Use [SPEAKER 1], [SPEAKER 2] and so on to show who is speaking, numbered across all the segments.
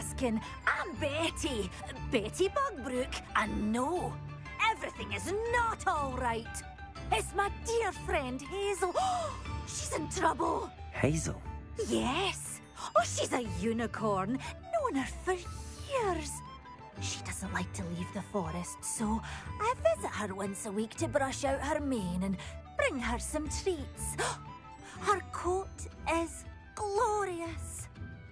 [SPEAKER 1] asking. I'm Betty. Betty Bugbrook. And no, everything is not all right. It's my dear friend Hazel. She's in trouble.
[SPEAKER 2] Hazel?
[SPEAKER 1] Yes. Oh, she's a unicorn. Known her for years. She doesn't like to leave the forest, so I visit her once a week to brush out her mane and bring her some treats. Her coat is glorious.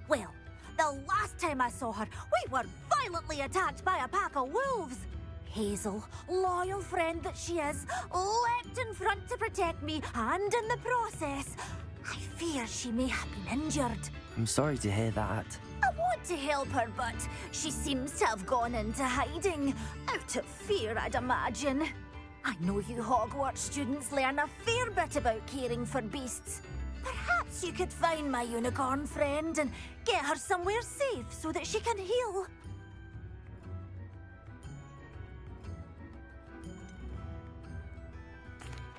[SPEAKER 1] Well, the last time I saw her, we were violently attacked by a pack of wolves. Hazel, loyal friend that she is, leapt in front to protect me, and in the process, I fear she may have been injured.
[SPEAKER 2] I'm sorry to hear that.
[SPEAKER 1] I want to help her, but she seems to have gone into hiding. Out of fear, I'd imagine. I know you Hogwarts students learn a fair bit about caring for beasts. Perhaps you could find my unicorn friend and get her somewhere safe so that she can heal.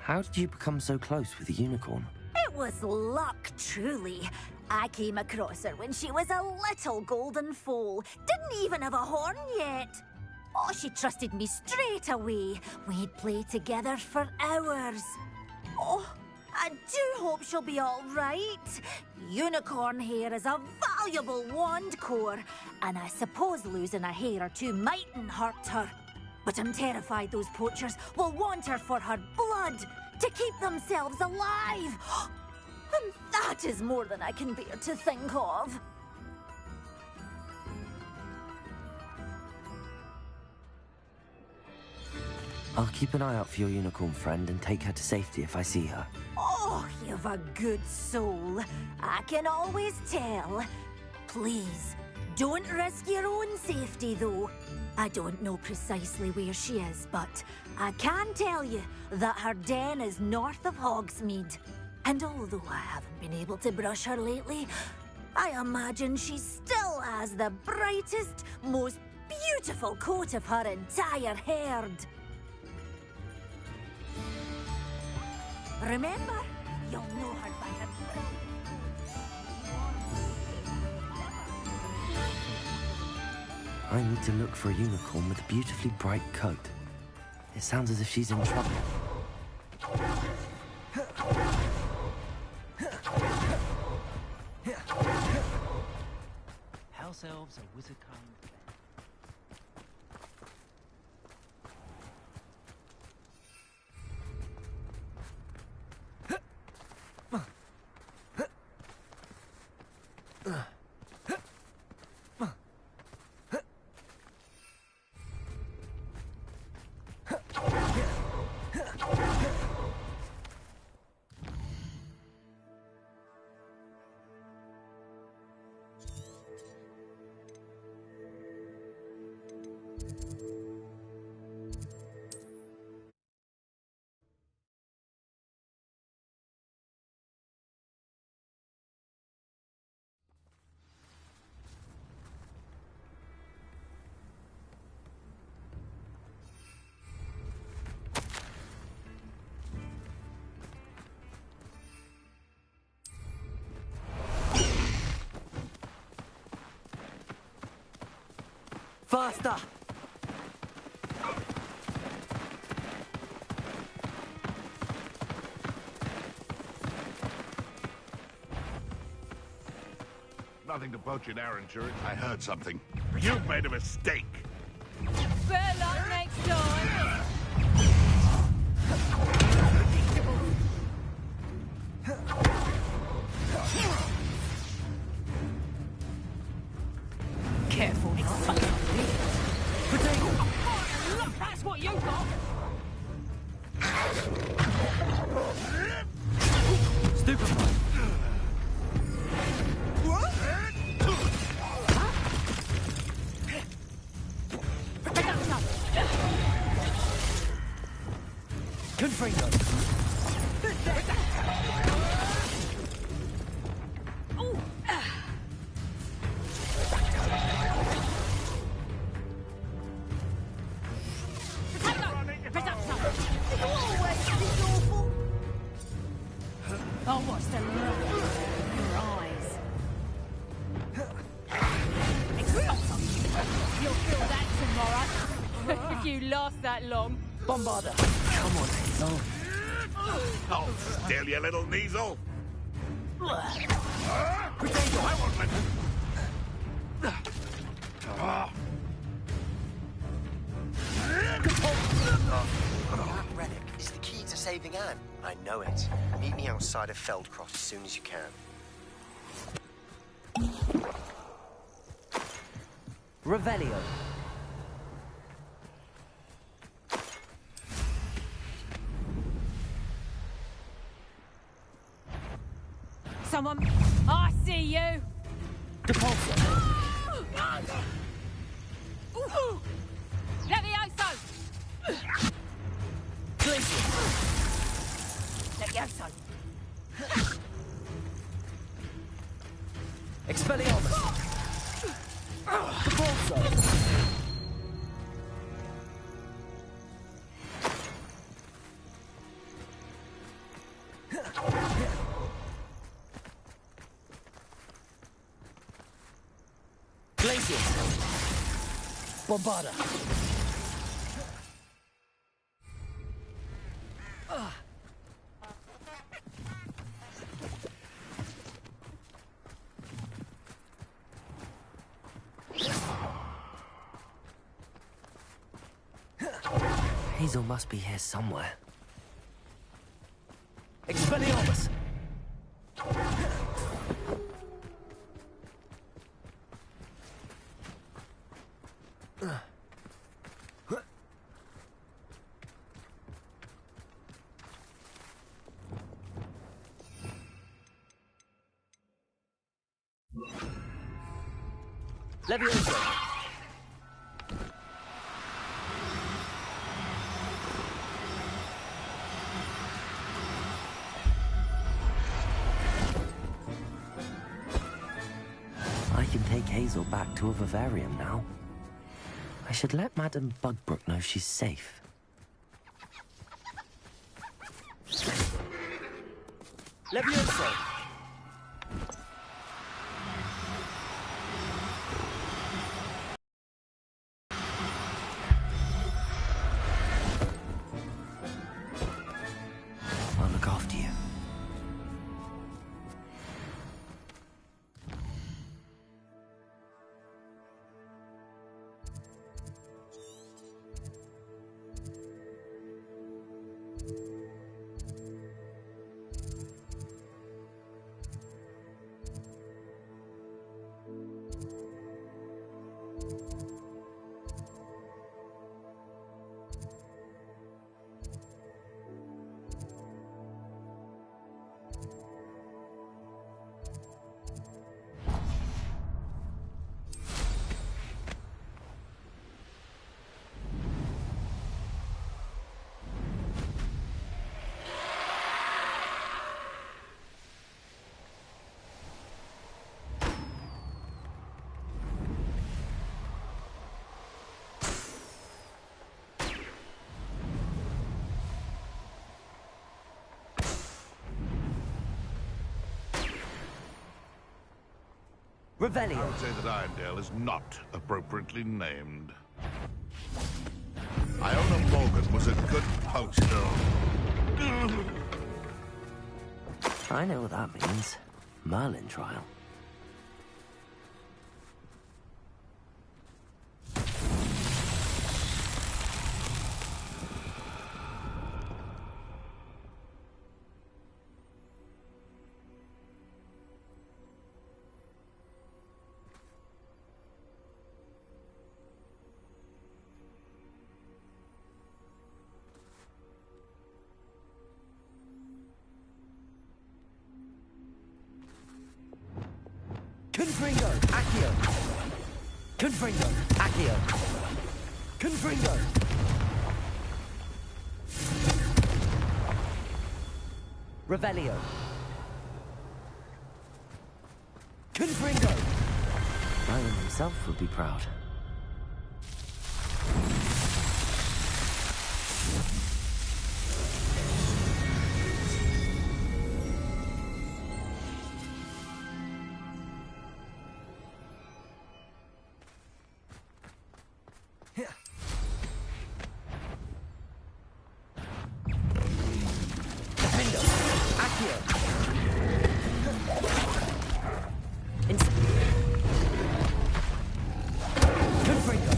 [SPEAKER 2] How did you become so close with the unicorn?
[SPEAKER 1] It was luck, truly. I came across her when she was a little golden foal. Didn't even have a horn yet. Oh, she trusted me straight away. We'd play together for hours. Oh, I do hope she'll be all right. Unicorn hair is a valuable wand core, and I suppose losing a hair or two mightn't hurt her. But I'm terrified those poachers will want her for her blood, to keep themselves alive. And that is more than I can bear to think of.
[SPEAKER 2] I'll keep an eye out for your unicorn friend and take her to safety if I see her.
[SPEAKER 1] Oh, you've a good soul. I can always tell. Please, don't risk your own safety, though. I don't know precisely where she is, but I can tell you that her den is north of Hogsmeade. And although I haven't been able to brush her lately, I imagine she still has the brightest, most beautiful coat of her entire herd. Remember, you'll know her by her
[SPEAKER 2] I need to look for a unicorn with a beautifully bright coat. It sounds as if she's in trouble.
[SPEAKER 3] House elves are wizard kind.
[SPEAKER 2] Faster!
[SPEAKER 4] Nothing to poach in our insurance. I heard something. You've made a mistake.
[SPEAKER 5] Better luck next time. Careful, it's fucking weird. Look, that's what you got.
[SPEAKER 2] Stupefy! Confringo!
[SPEAKER 5] Oh, what's the you last that long.
[SPEAKER 2] Bombarder! Come on, Hazel.
[SPEAKER 4] Oh, still, you little Kneasel.
[SPEAKER 2] Potato!
[SPEAKER 4] I won't let you.
[SPEAKER 6] That relic is the key to saving Anne. I know it. Meet me outside of Feldcroft as soon as you can.
[SPEAKER 2] Revelio.
[SPEAKER 5] Someone... I see you!
[SPEAKER 2] Depulso.
[SPEAKER 5] Levioso!
[SPEAKER 2] Glacius.
[SPEAKER 5] Levioso!
[SPEAKER 2] Expelliarmus. Depulso. Glacius. Bombarda. Hazel must be here somewhere. Expelliarmus! Levioso! I can take Hazel back to a vivarium now. I should let Madame Bugbrook know she's safe. Levioso! I'll look after you. Revelio.
[SPEAKER 4] I would say that Irondale is not appropriately named. Iona Morgan was a good poster.
[SPEAKER 2] I know what that means. Merlin trial. Confringo, Accio. Confringo, Accio. Confringo. Revelio. Confringo. Merlin himself would be proud. Accio! Confringo!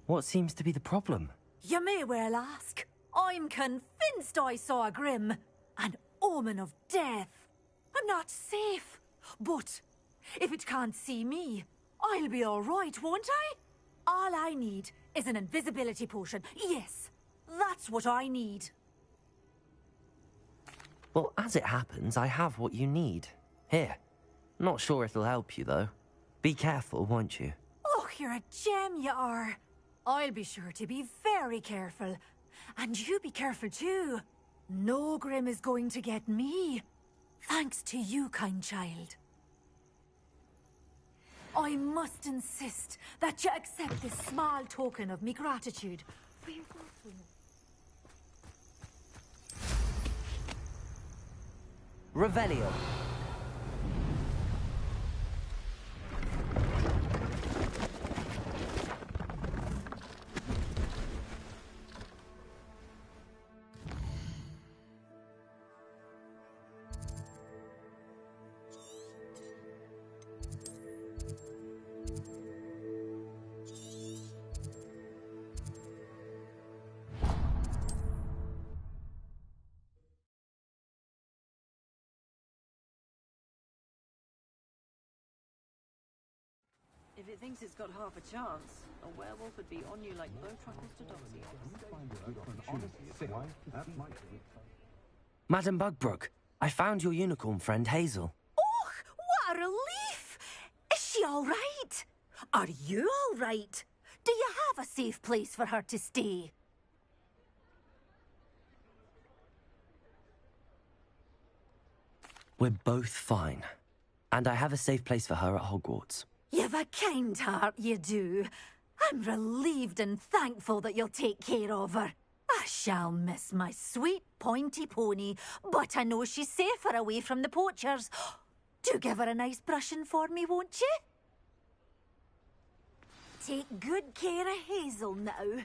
[SPEAKER 2] What seems to be the problem?
[SPEAKER 1] You may well ask. I'm convinced I saw a Grim, an omen of death. I'm not safe, but if it can't see me, I'll be all right, won't I? All I need is an invisibility potion. Yes, that's what I need.
[SPEAKER 2] Well, as it happens, I have what you need. Here. Not sure it'll help you, though. Be careful, won't you?
[SPEAKER 1] Oh, you're a gem, you are. I'll be sure to be very careful. And you be careful too. No Grim is going to get me. Thanks to you, kind child. I must insist that you accept this small token of me gratitude.
[SPEAKER 2] Revelio.
[SPEAKER 5] If it thinks it's got half a chance, a werewolf would be on you like bowtruckles to doxies.
[SPEAKER 2] Madam Bugbrook, I found your unicorn friend Hazel.
[SPEAKER 1] Oh, what a relief! Is she all right? Are you all right? Do you have a safe place for her to stay?
[SPEAKER 2] We're both fine. And I have a safe place for her at Hogwarts.
[SPEAKER 1] You've a kind heart, you do. I'm relieved and thankful that you'll take care of her. I shall miss my sweet pointy pony, but I know she's safer away from the poachers. Do give her a nice brushing for me, won't you? Take good care of Hazel now.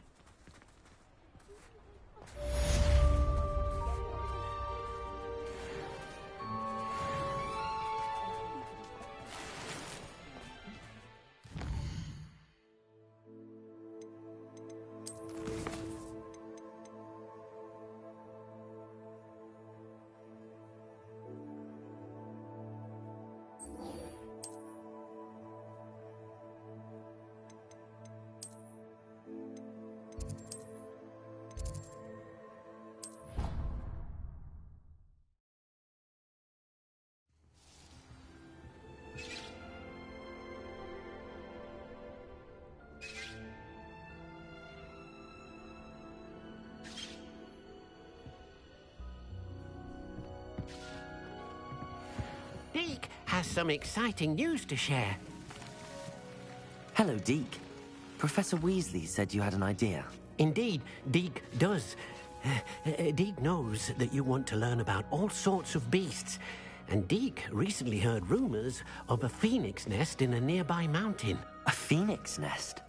[SPEAKER 7] Deke has some exciting news to share.
[SPEAKER 2] Hello, Deke. Professor Weasley said you had an idea.
[SPEAKER 7] Indeed, Deke does. Deke knows that you want to learn about all sorts of beasts, and Deke recently heard rumors of a phoenix nest in a nearby mountain.
[SPEAKER 2] A phoenix nest?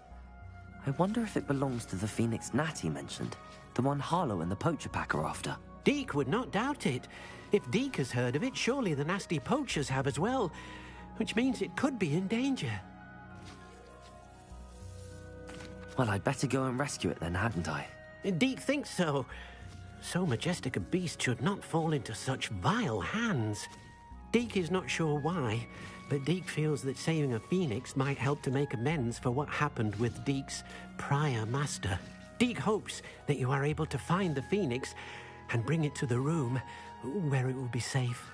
[SPEAKER 2] I wonder if it belongs to the phoenix gnat he mentioned. The one Harlow and the poacher pack are after.
[SPEAKER 7] Deke would not doubt it. If Deke has heard of it, surely the nasty poachers have as well, which means it could be in danger.
[SPEAKER 2] Well, I'd better go and rescue it then, hadn't I?
[SPEAKER 7] Deke thinks so. So majestic a beast should not fall into such vile hands. Deke is not sure why, but Deke feels that saving a phoenix might help to make amends for what happened with Deke's prior master. Deke hopes that you are able to find the phoenix and bring it to the room where it will be safe.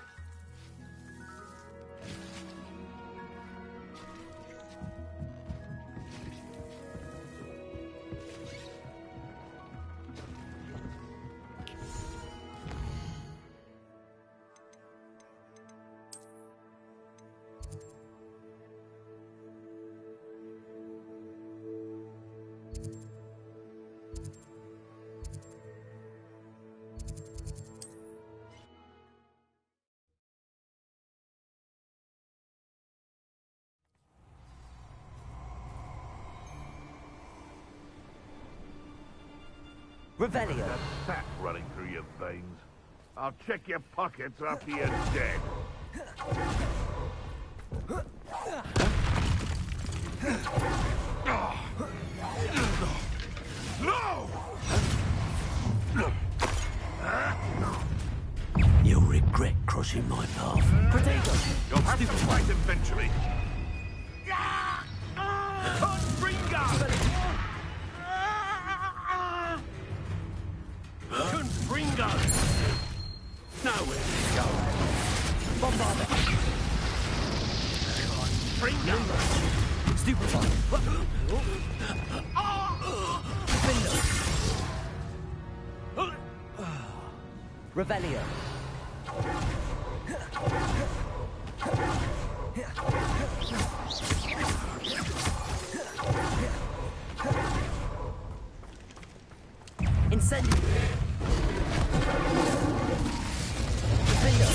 [SPEAKER 2] Revelio.
[SPEAKER 4] That fat running through your veins. I'll check your pockets after you're dead. No!
[SPEAKER 7] You'll regret crossing my path.
[SPEAKER 2] Protego.
[SPEAKER 4] You'll have to fight eventually.
[SPEAKER 7] Confringo! Nowhere to go.
[SPEAKER 2] Bombarder.
[SPEAKER 7] Confringo!
[SPEAKER 2] Stupefy. Defender. Revelio. Incendio. Defender.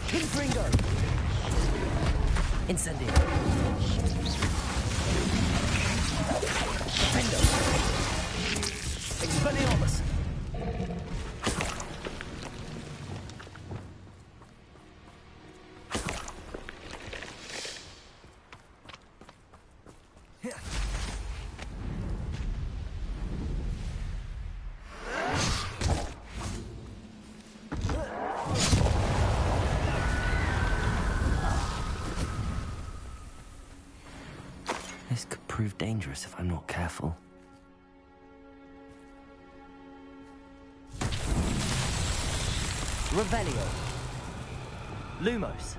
[SPEAKER 2] Confringo. Incendio. Defender. Expelliarmus. This could prove dangerous if I'm not careful. Revelio. Lumos.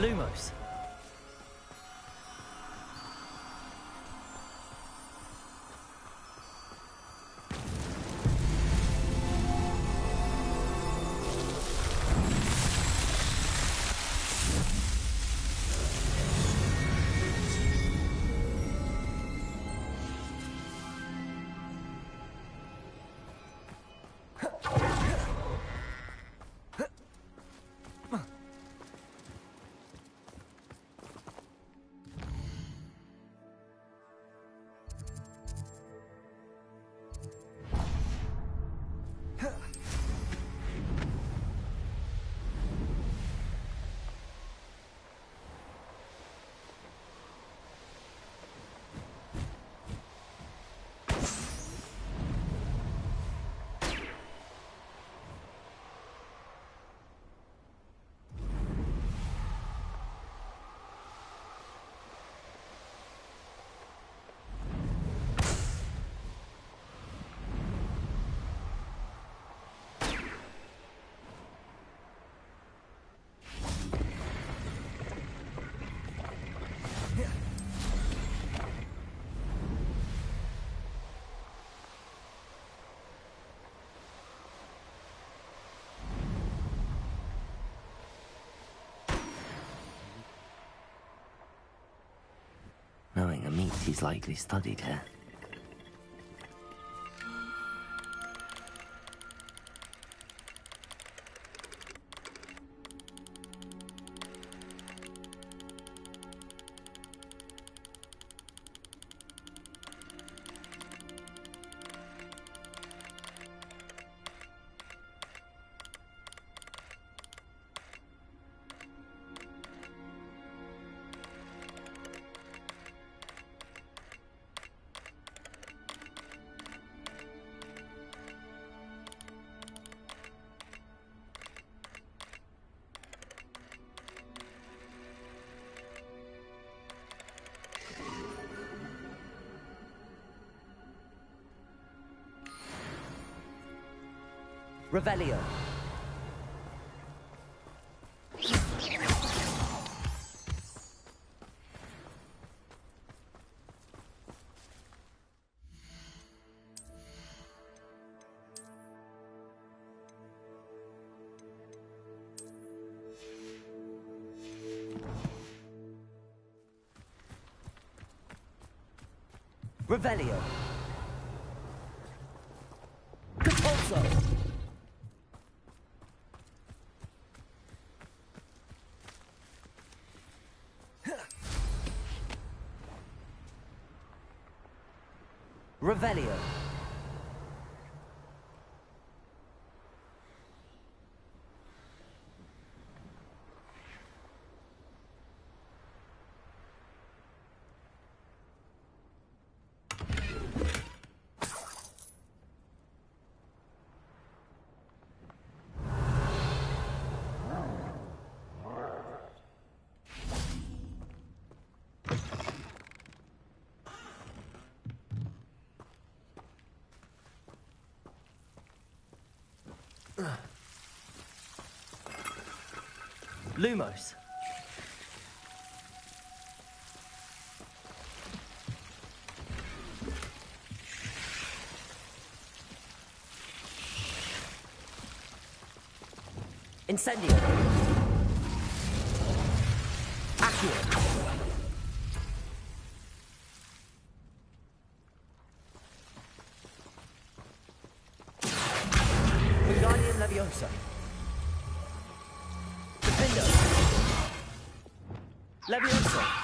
[SPEAKER 2] Lumos. Knowing a meat he's likely studied here. Revelio. Revelio. Compulso. Revelio. Lumos. Incendio. Accio. Wingardium Leviosa. Defendo. Leviosa.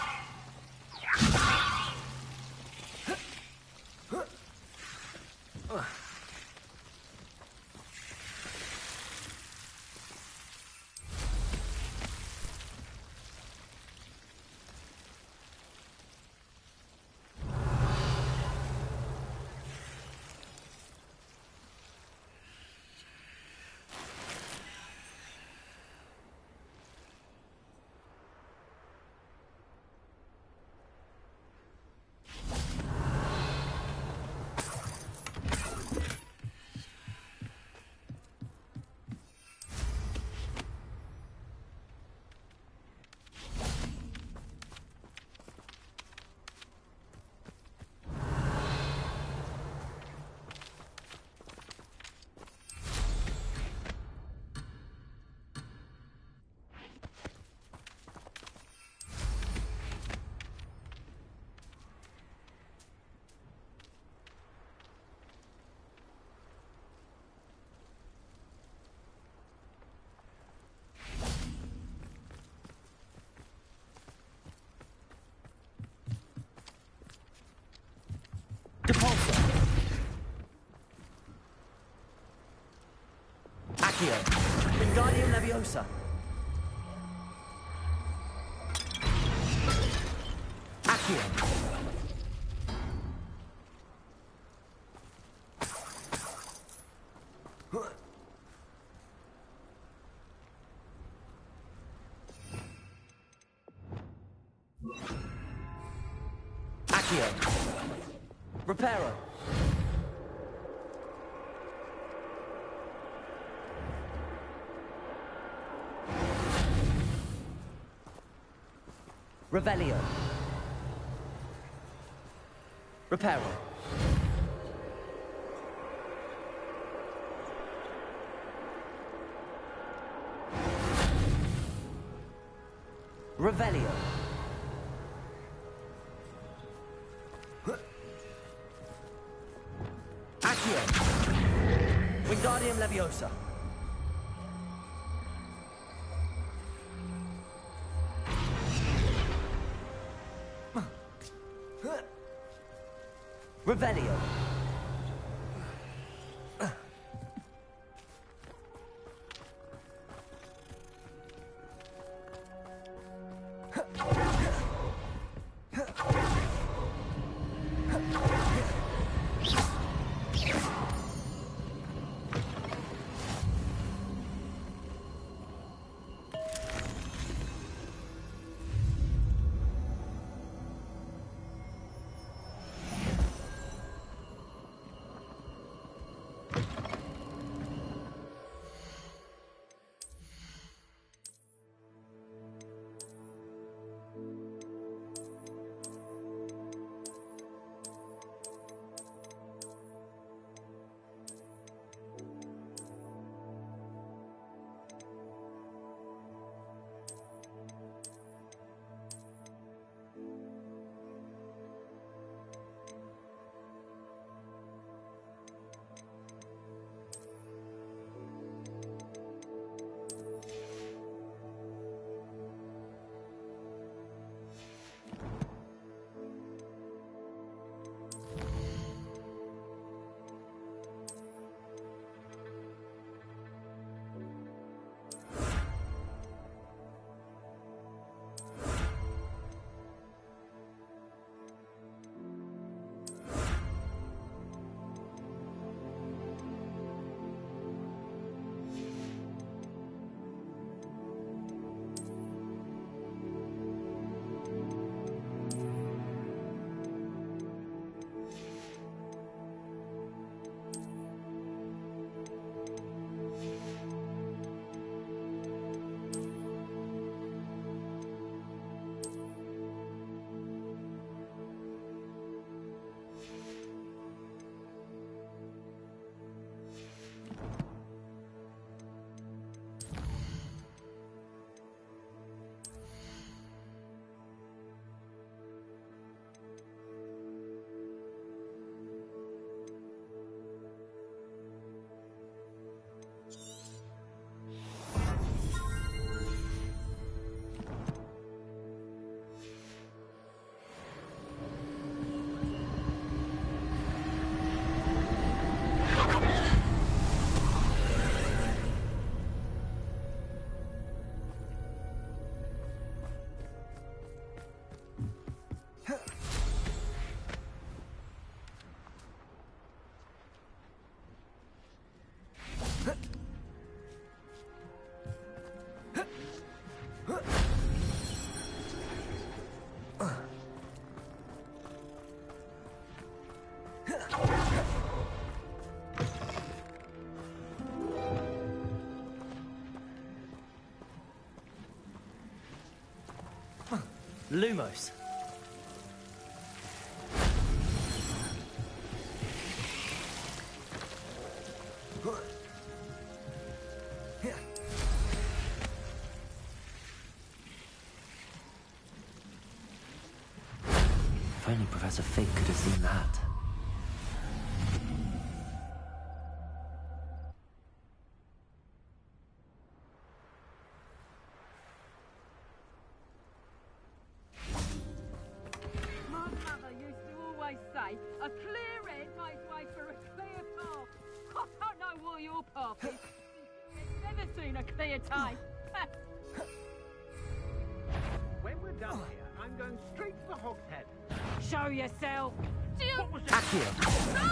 [SPEAKER 2] Depulso. Accio. Wingardium Leviosa. Accio. Accio. Reparo. Revelio. Reparo. Revelio. Accio. Wingardium Leviosa. Revelio.
[SPEAKER 8] Lumos.
[SPEAKER 2] If only Professor Fig could have seen that.
[SPEAKER 5] My mother used to always say, a clear head makes way for a clear path. I don't know what your path is. I've never seen a clear tape.
[SPEAKER 3] When we're done here, I'm going straight to the Hogshead.
[SPEAKER 5] Show yourself.
[SPEAKER 3] What was that?
[SPEAKER 8] Accio.
[SPEAKER 5] No!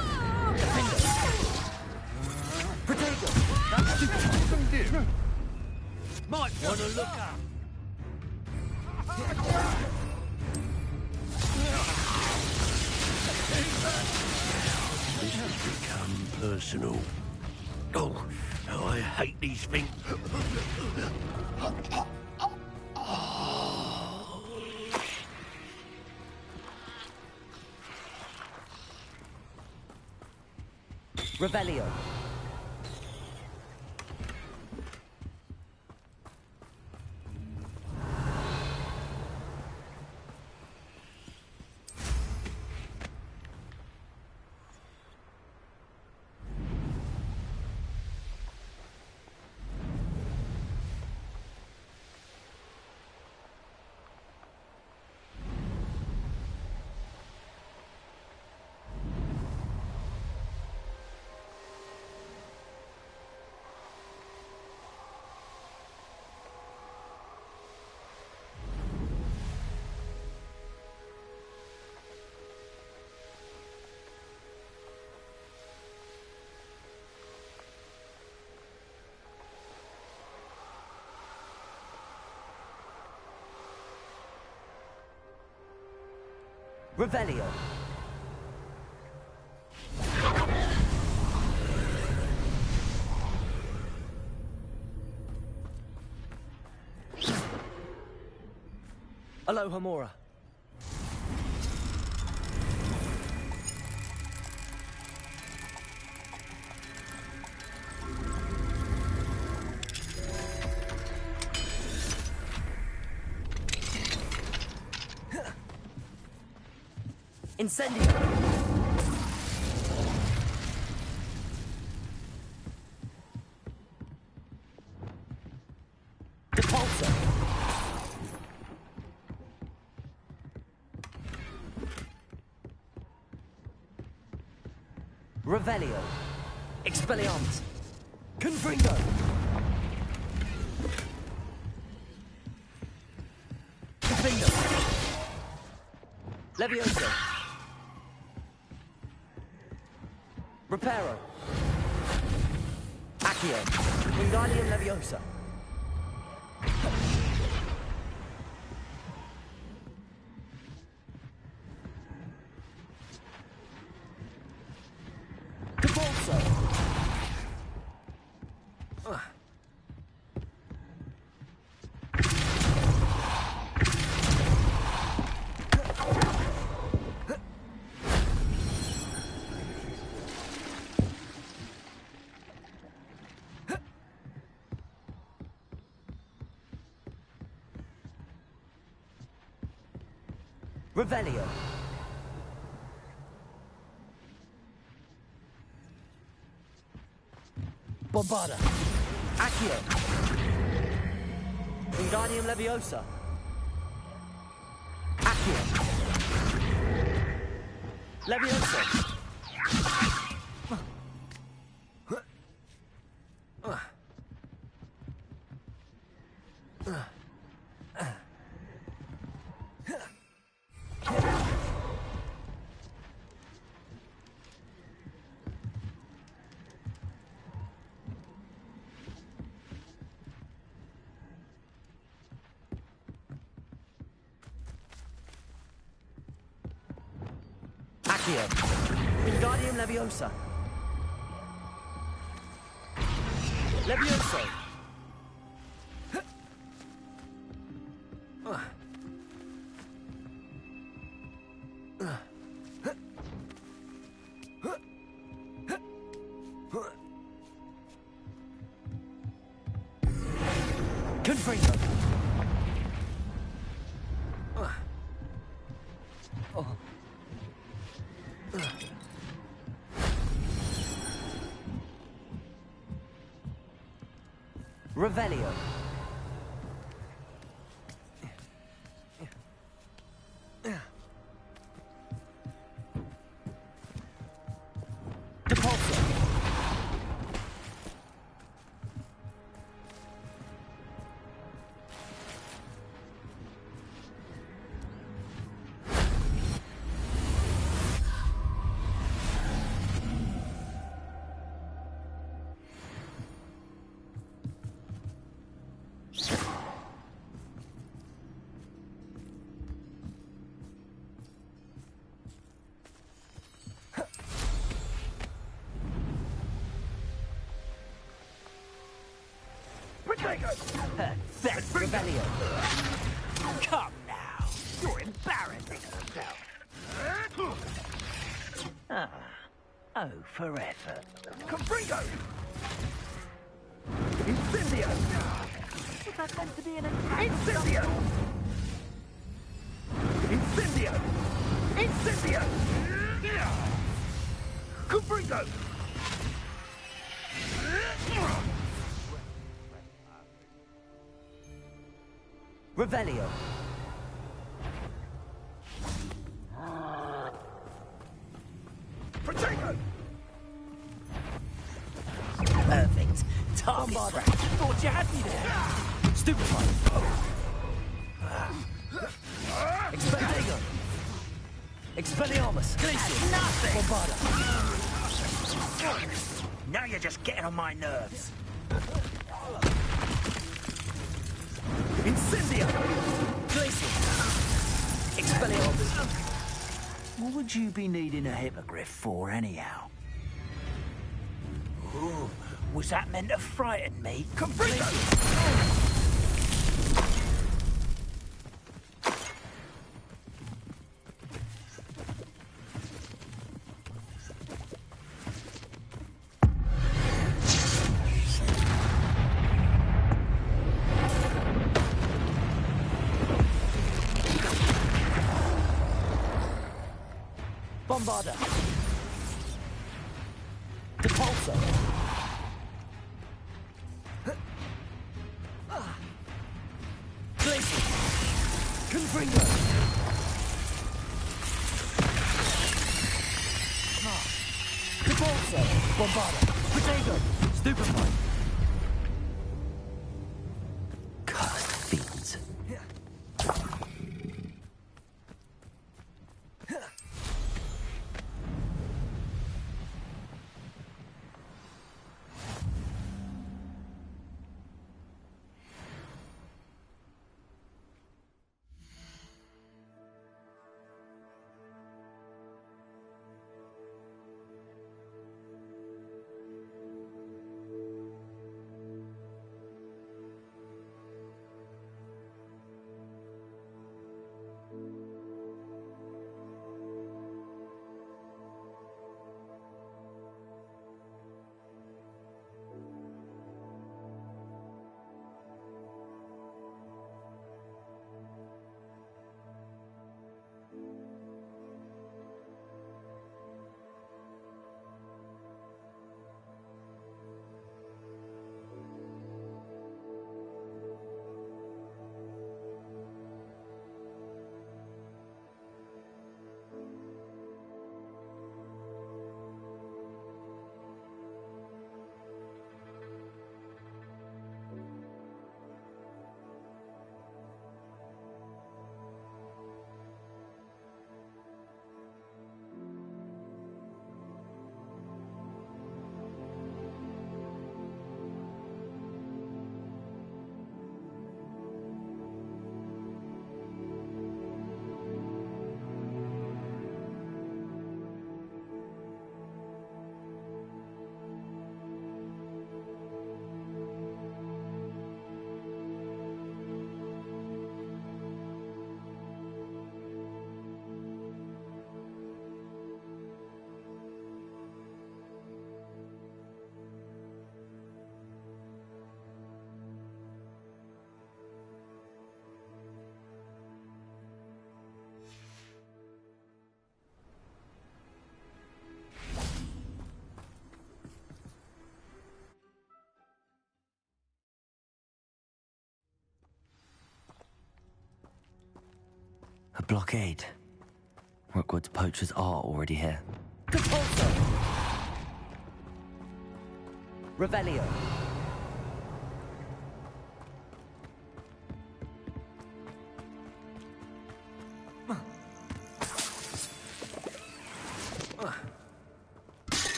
[SPEAKER 8] Protego.
[SPEAKER 3] Might want to look up. This has become personal. Oh, I hate these things.
[SPEAKER 8] Revelio. Revelio. Alohomora. Incendio. Depulso. Revelio. Expelliarmus. Confringo. Defendo. Levioso. Reparo. Accio. Wingardium Leviosa. Depulso. Revelio. Bombarda. Accio. Wingardium Leviosa. Accio. Leviosa. Accio. Wingardium Leviosa. Levioso. Confringo. Revelio. Depulso. Best Revelio.
[SPEAKER 9] Come now. You're embarrassing yourself. Ah. Oh, for effort.
[SPEAKER 3] Confringo! Incendio!
[SPEAKER 5] Was that meant to be an attack?
[SPEAKER 3] Incendio! Incendio! Incendio! Confringo!
[SPEAKER 8] Revelio.
[SPEAKER 3] Protego!
[SPEAKER 9] Perfect. Target crack. Thought you had me there.
[SPEAKER 8] Stupefy. Expectago. Expelliarmus. Glacial.
[SPEAKER 9] Nothing.
[SPEAKER 8] Bombarda.
[SPEAKER 9] Now you're just getting on my nerves.
[SPEAKER 3] Incendio!
[SPEAKER 8] Glacial. Expelliarmus.
[SPEAKER 9] What would you be needing a hippogriff for, anyhow? Ooh, was that meant to frighten me?
[SPEAKER 3] Confringo!
[SPEAKER 8] Bombarda. Depulso. Glacial. Confringo. Depulso. Bombarda. Protego. Stupefy.
[SPEAKER 2] Cursed fiends. A blockade. Rookwood's poachers are already here.
[SPEAKER 8] Catapulta! Revelio.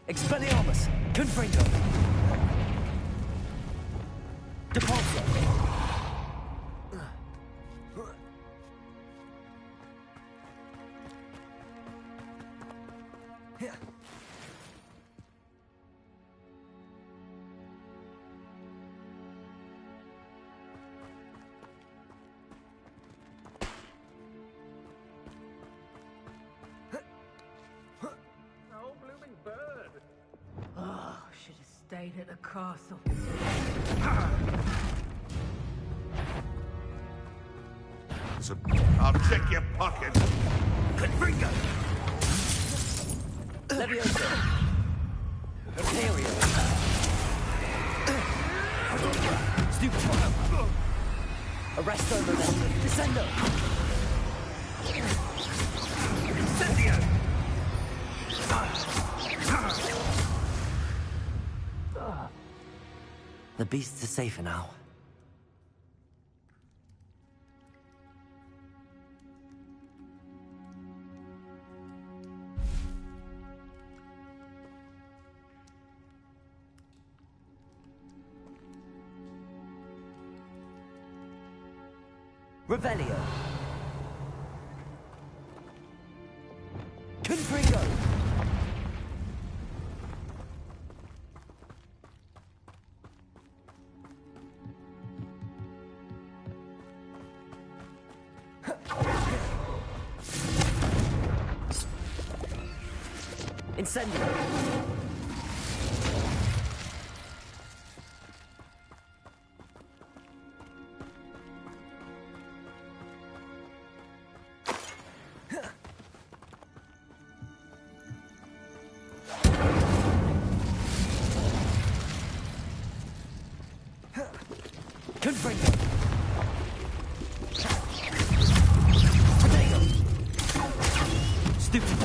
[SPEAKER 8] Expelliarmus! Confringo! Depulso!
[SPEAKER 3] Oh, blooming bird.
[SPEAKER 5] Oh, should have stayed at the castle.
[SPEAKER 4] So, I'll check your pockets.
[SPEAKER 8] Confringo! Leviosa! Imperio! Stupefy! Arresto Momentum! Descendo! Incendio!
[SPEAKER 2] The beasts are safer now.
[SPEAKER 8] Revelio! Confringo! Incendio! Confringo! Potato! Stupefy!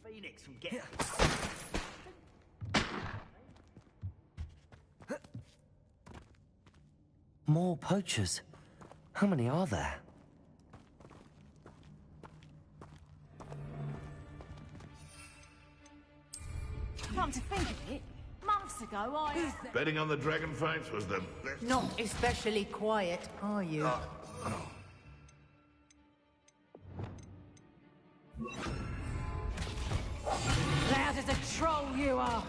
[SPEAKER 9] Phoenix from getting...
[SPEAKER 2] More poachers. How many are there?
[SPEAKER 5] Come to think of it, months ago I...
[SPEAKER 4] Betting on the dragon fights was the best.
[SPEAKER 5] Not especially quiet, are you? Loud as a troll you are!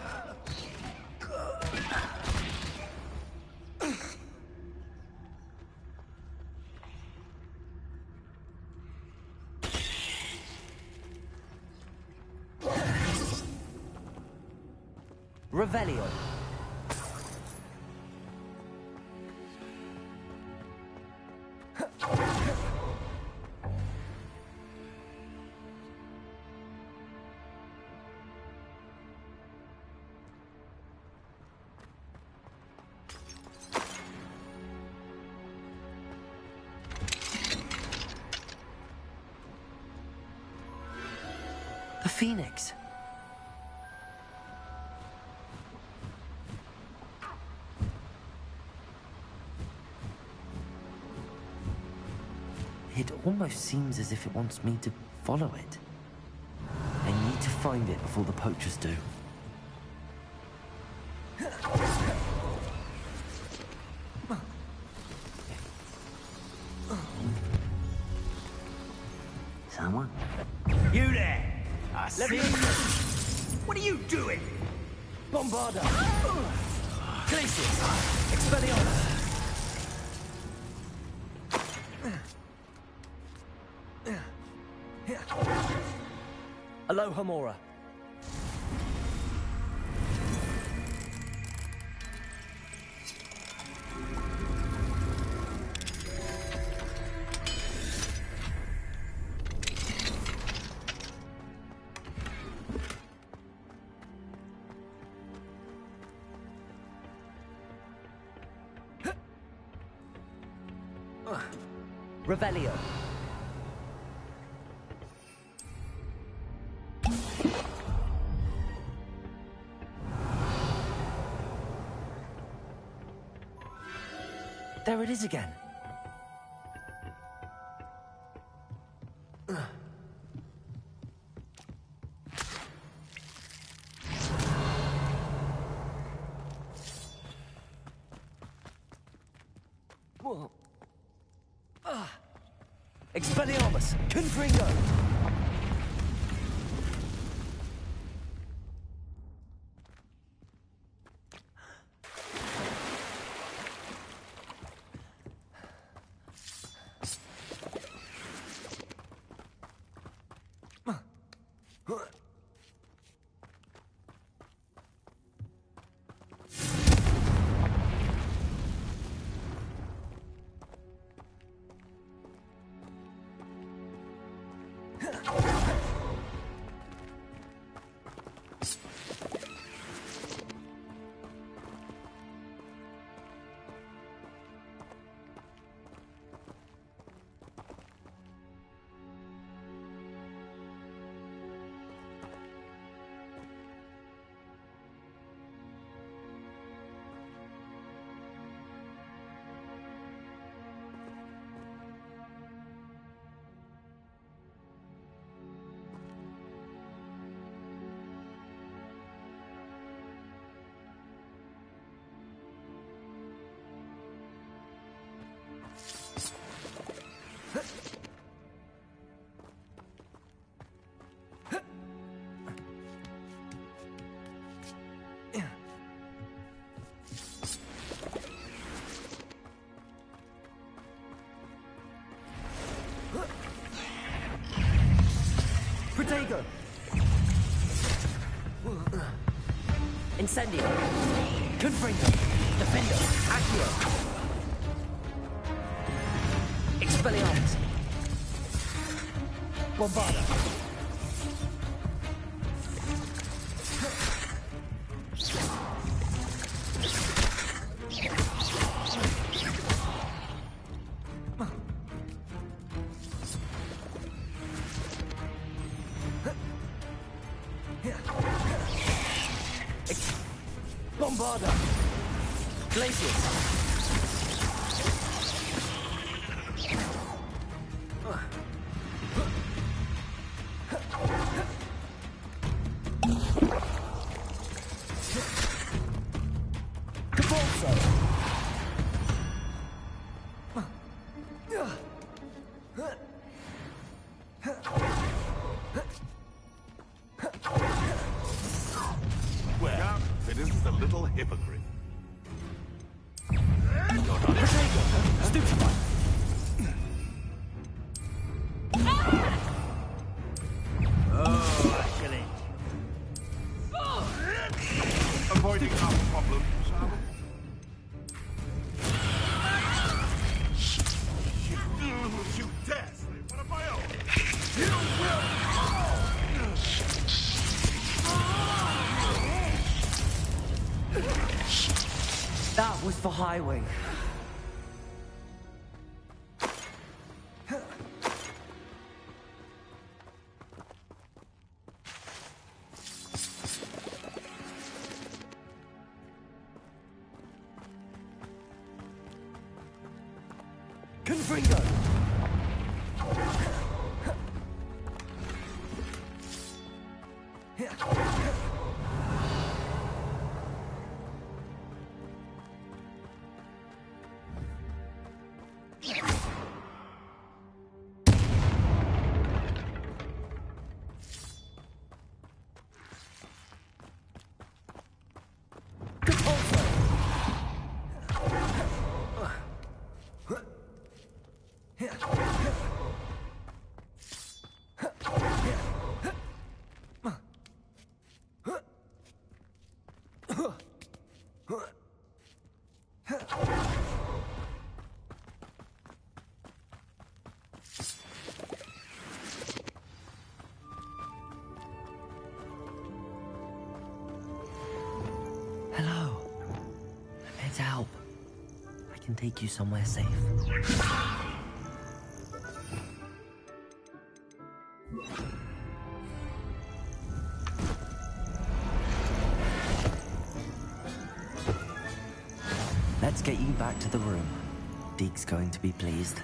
[SPEAKER 8] Revelio!
[SPEAKER 2] The Phoenix. It almost seems as if it wants me to follow it. I need to find it before the poachers do. Someone?
[SPEAKER 9] You there! I see you! What are you doing?
[SPEAKER 8] Bombarda! Glacius! Expelliarmus! Aloha Mora. Revelio. There it is again. Whoa. Expelliarmus! Confringo! Protego! Incendio! Confringo! Defendo! Accio! Expelliarmus! Bombarda! Bombarda! Glacius!
[SPEAKER 4] Well, it isn't a little hypocrite.
[SPEAKER 8] Stupefy!
[SPEAKER 9] Oh, actually.
[SPEAKER 4] Avoiding our problems, are you dare say one of my own? You will
[SPEAKER 8] That was for Highway. Confringo!
[SPEAKER 2] to help. I can take you somewhere safe. Let's get you back to the room. Deke's going to be pleased.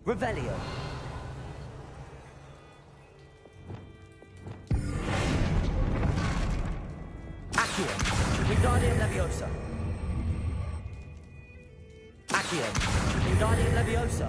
[SPEAKER 8] Revelio. Accio. Wingardium Leviosa. Accio. Wingardium Leviosa.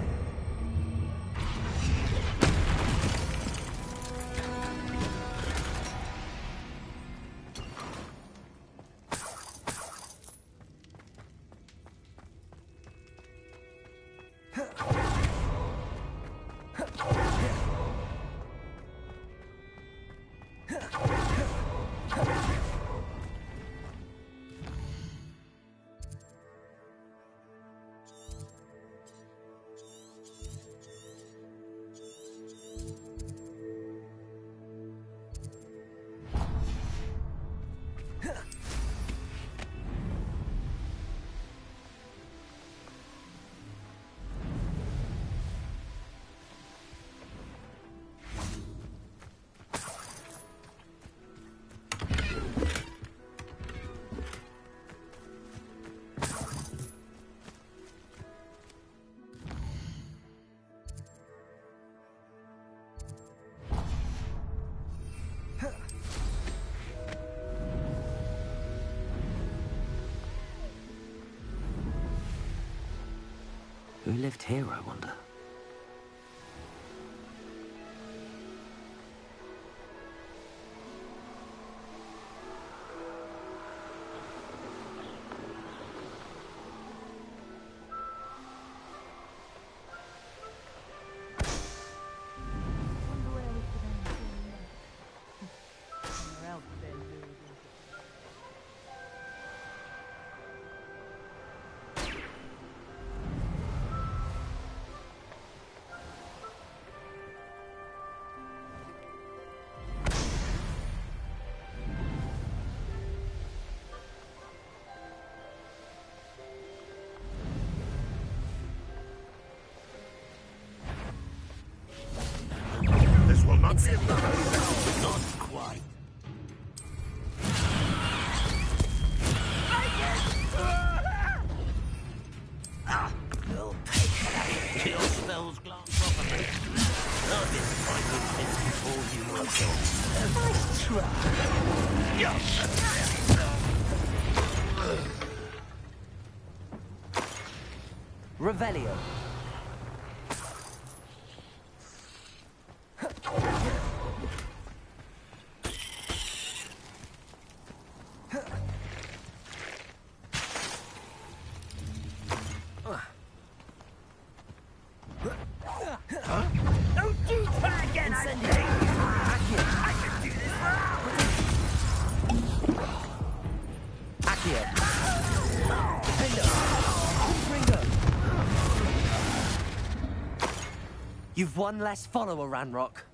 [SPEAKER 2] Who lived here, I wonder?
[SPEAKER 4] This will not be enough. Not quite.
[SPEAKER 9] You'll pay for that. Your spells glance off of me. No disappointment since before you were born. Nice try.
[SPEAKER 8] Revelio.
[SPEAKER 9] Don't you try again, I can do this
[SPEAKER 8] Accio. Defender. You've one less follower, Ranrock.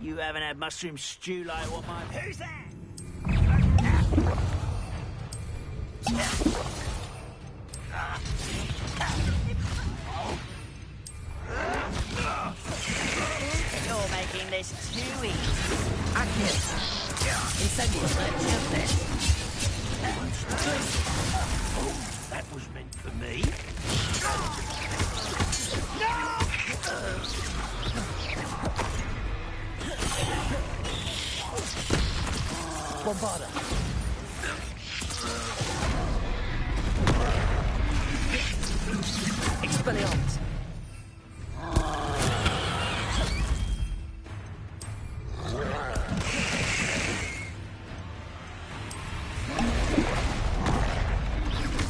[SPEAKER 9] You haven't had mushroom stew like what my... Who's that?
[SPEAKER 10] You're making this too easy. Accio. Incendio.
[SPEAKER 9] Oh, that was meant for me.
[SPEAKER 8] Bombarda. Expelliarmus.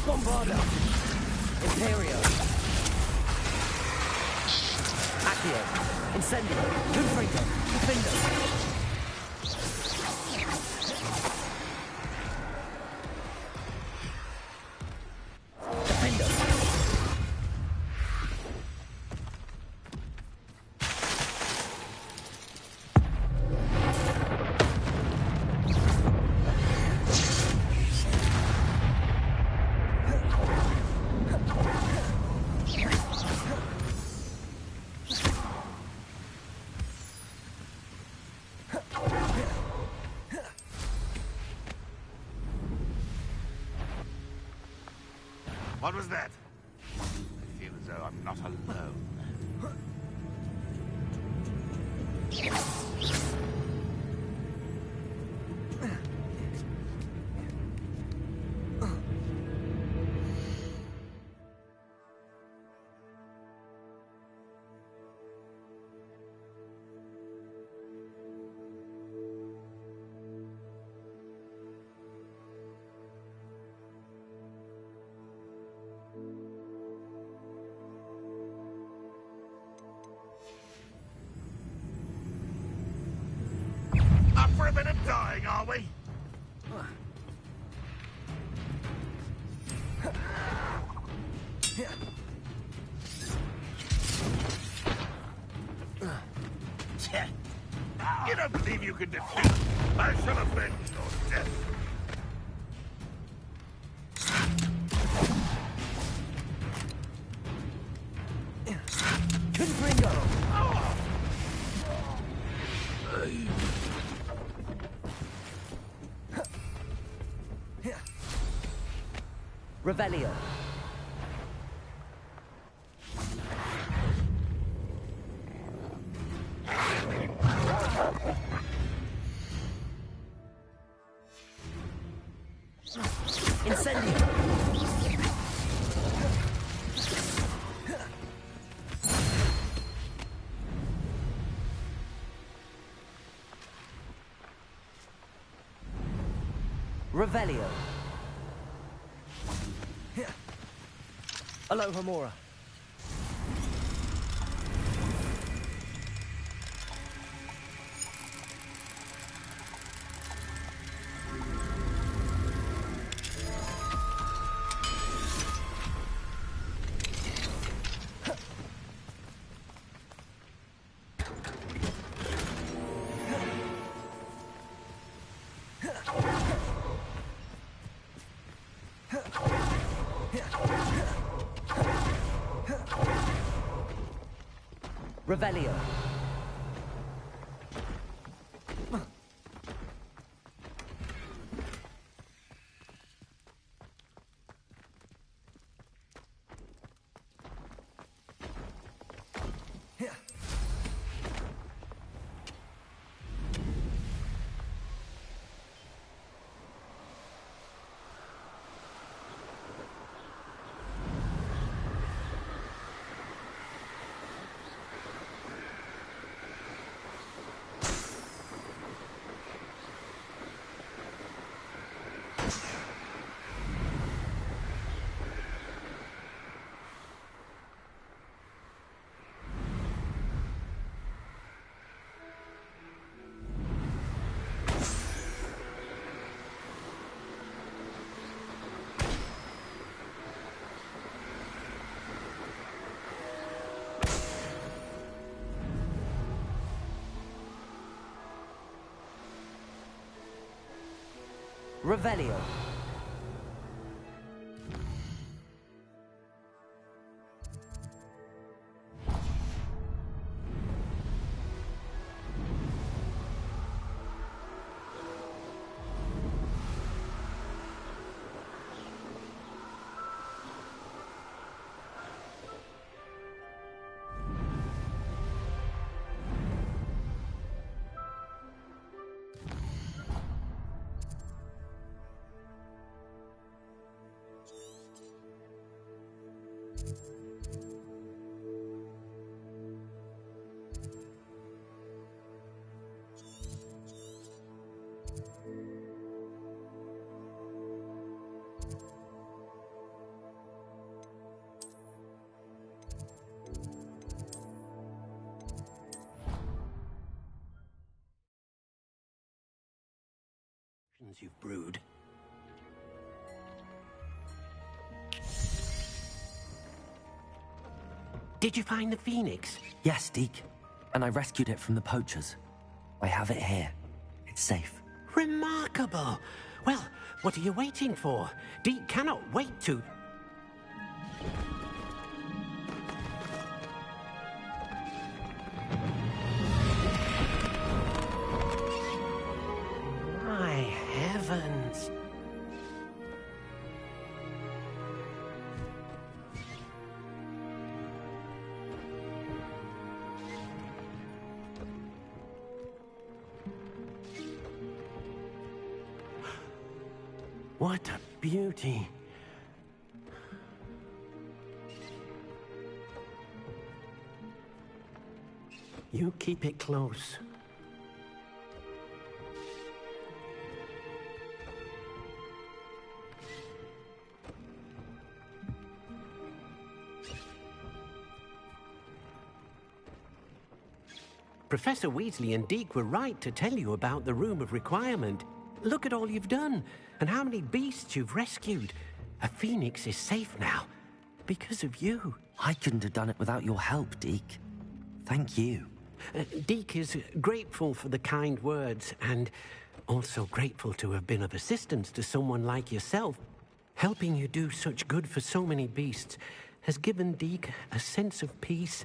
[SPEAKER 8] Bombarda. Imperio. Accio. Incendio. Confringo. Defendo.
[SPEAKER 4] What was that? I feel as though I'm not alone. Up for a bit of dying, are we? You don't believe you can defeat me? I shall avenge your death.
[SPEAKER 8] Confringo. Revelio. Incendio. Revelio. Alohomora. Revelio. Revelio.
[SPEAKER 7] You've brewed. Did you find the phoenix?
[SPEAKER 2] Yes, Deke. And I rescued it from the poachers. I have it here. It's safe.
[SPEAKER 7] Remarkable! Well, what are you waiting for? Deke cannot wait to... My heavens! What a beauty! You keep it close. Professor Weasley and Deke were right to tell you about the Room of Requirement. Look at all you've done, and how many beasts you've rescued. A phoenix is safe now, because of you.
[SPEAKER 2] I couldn't have done it without your help, Deke. Thank you.
[SPEAKER 7] Deke is grateful for the kind words, and also grateful to have been of assistance to someone like yourself. Helping you do such good for so many beasts has given Deke a sense of peace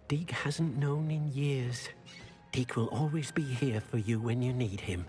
[SPEAKER 7] Deke hasn't known in years. Deke will always be here for you when you need him.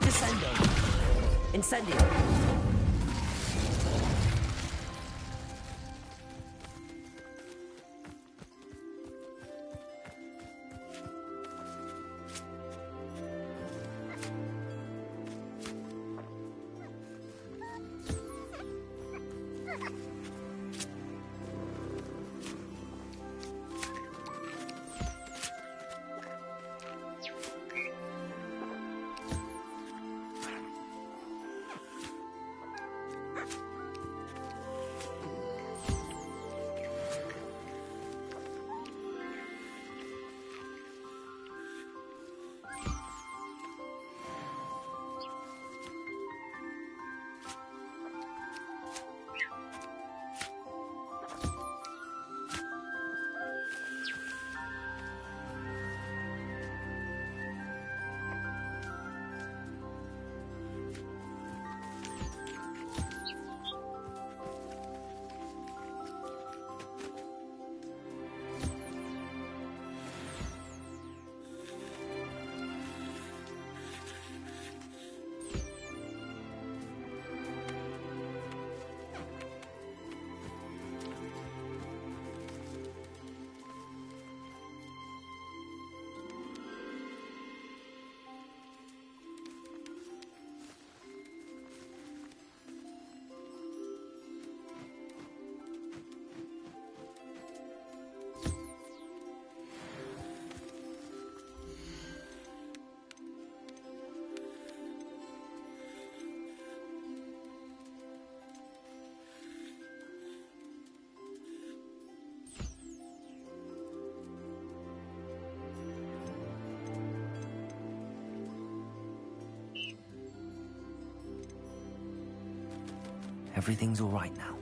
[SPEAKER 8] Descendo. Incendio.
[SPEAKER 2] Everything's all right now.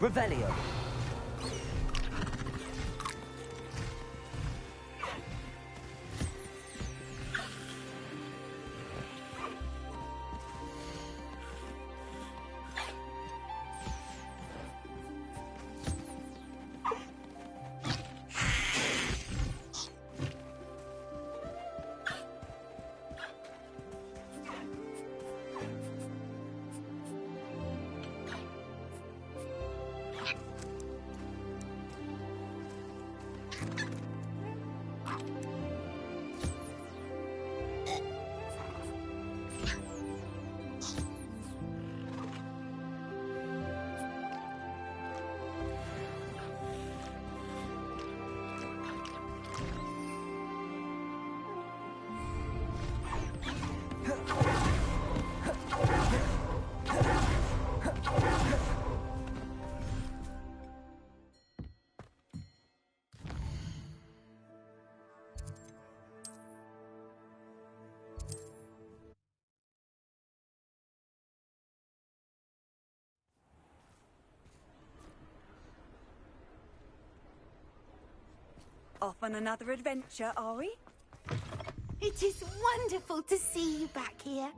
[SPEAKER 8] Revelio.
[SPEAKER 11] Off on another adventure, are we?
[SPEAKER 12] It is wonderful to see you back here.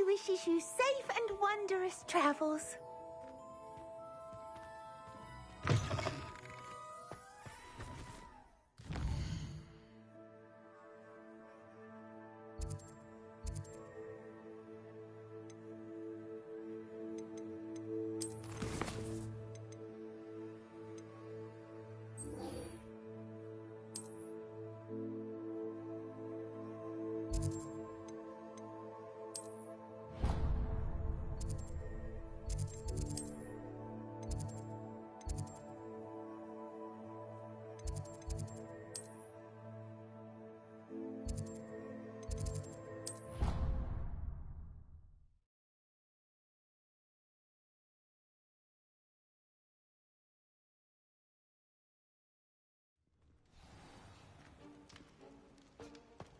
[SPEAKER 12] Wishes you safe and wondrous travels.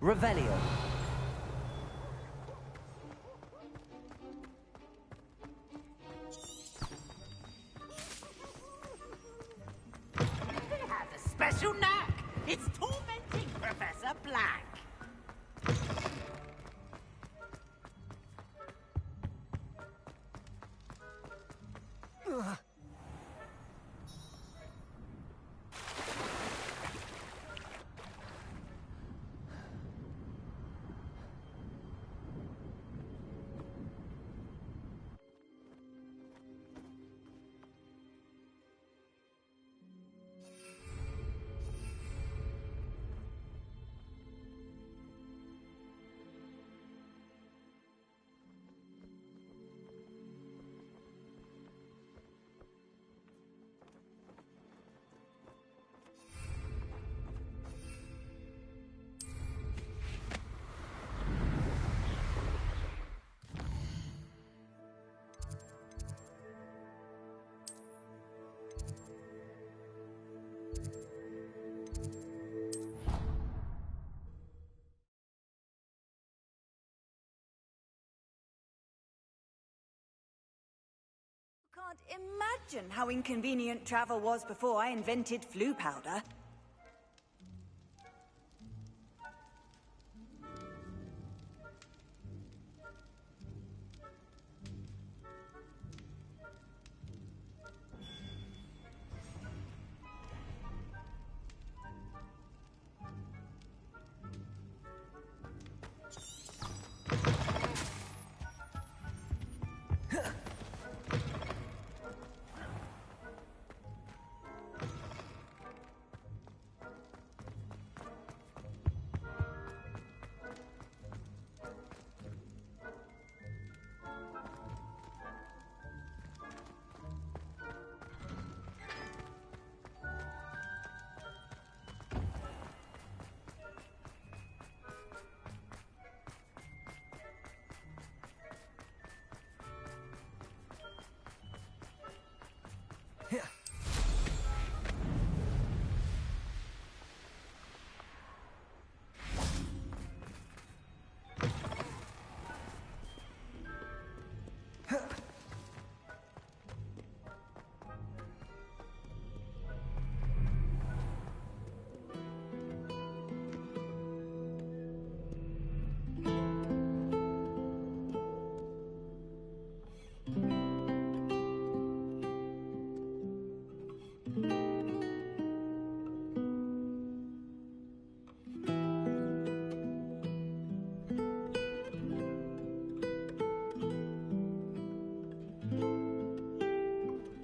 [SPEAKER 8] Revelio.
[SPEAKER 9] It has a special knack. It's tormenting Professor Black.
[SPEAKER 11] Can't imagine how inconvenient travel was before I invented flu powder.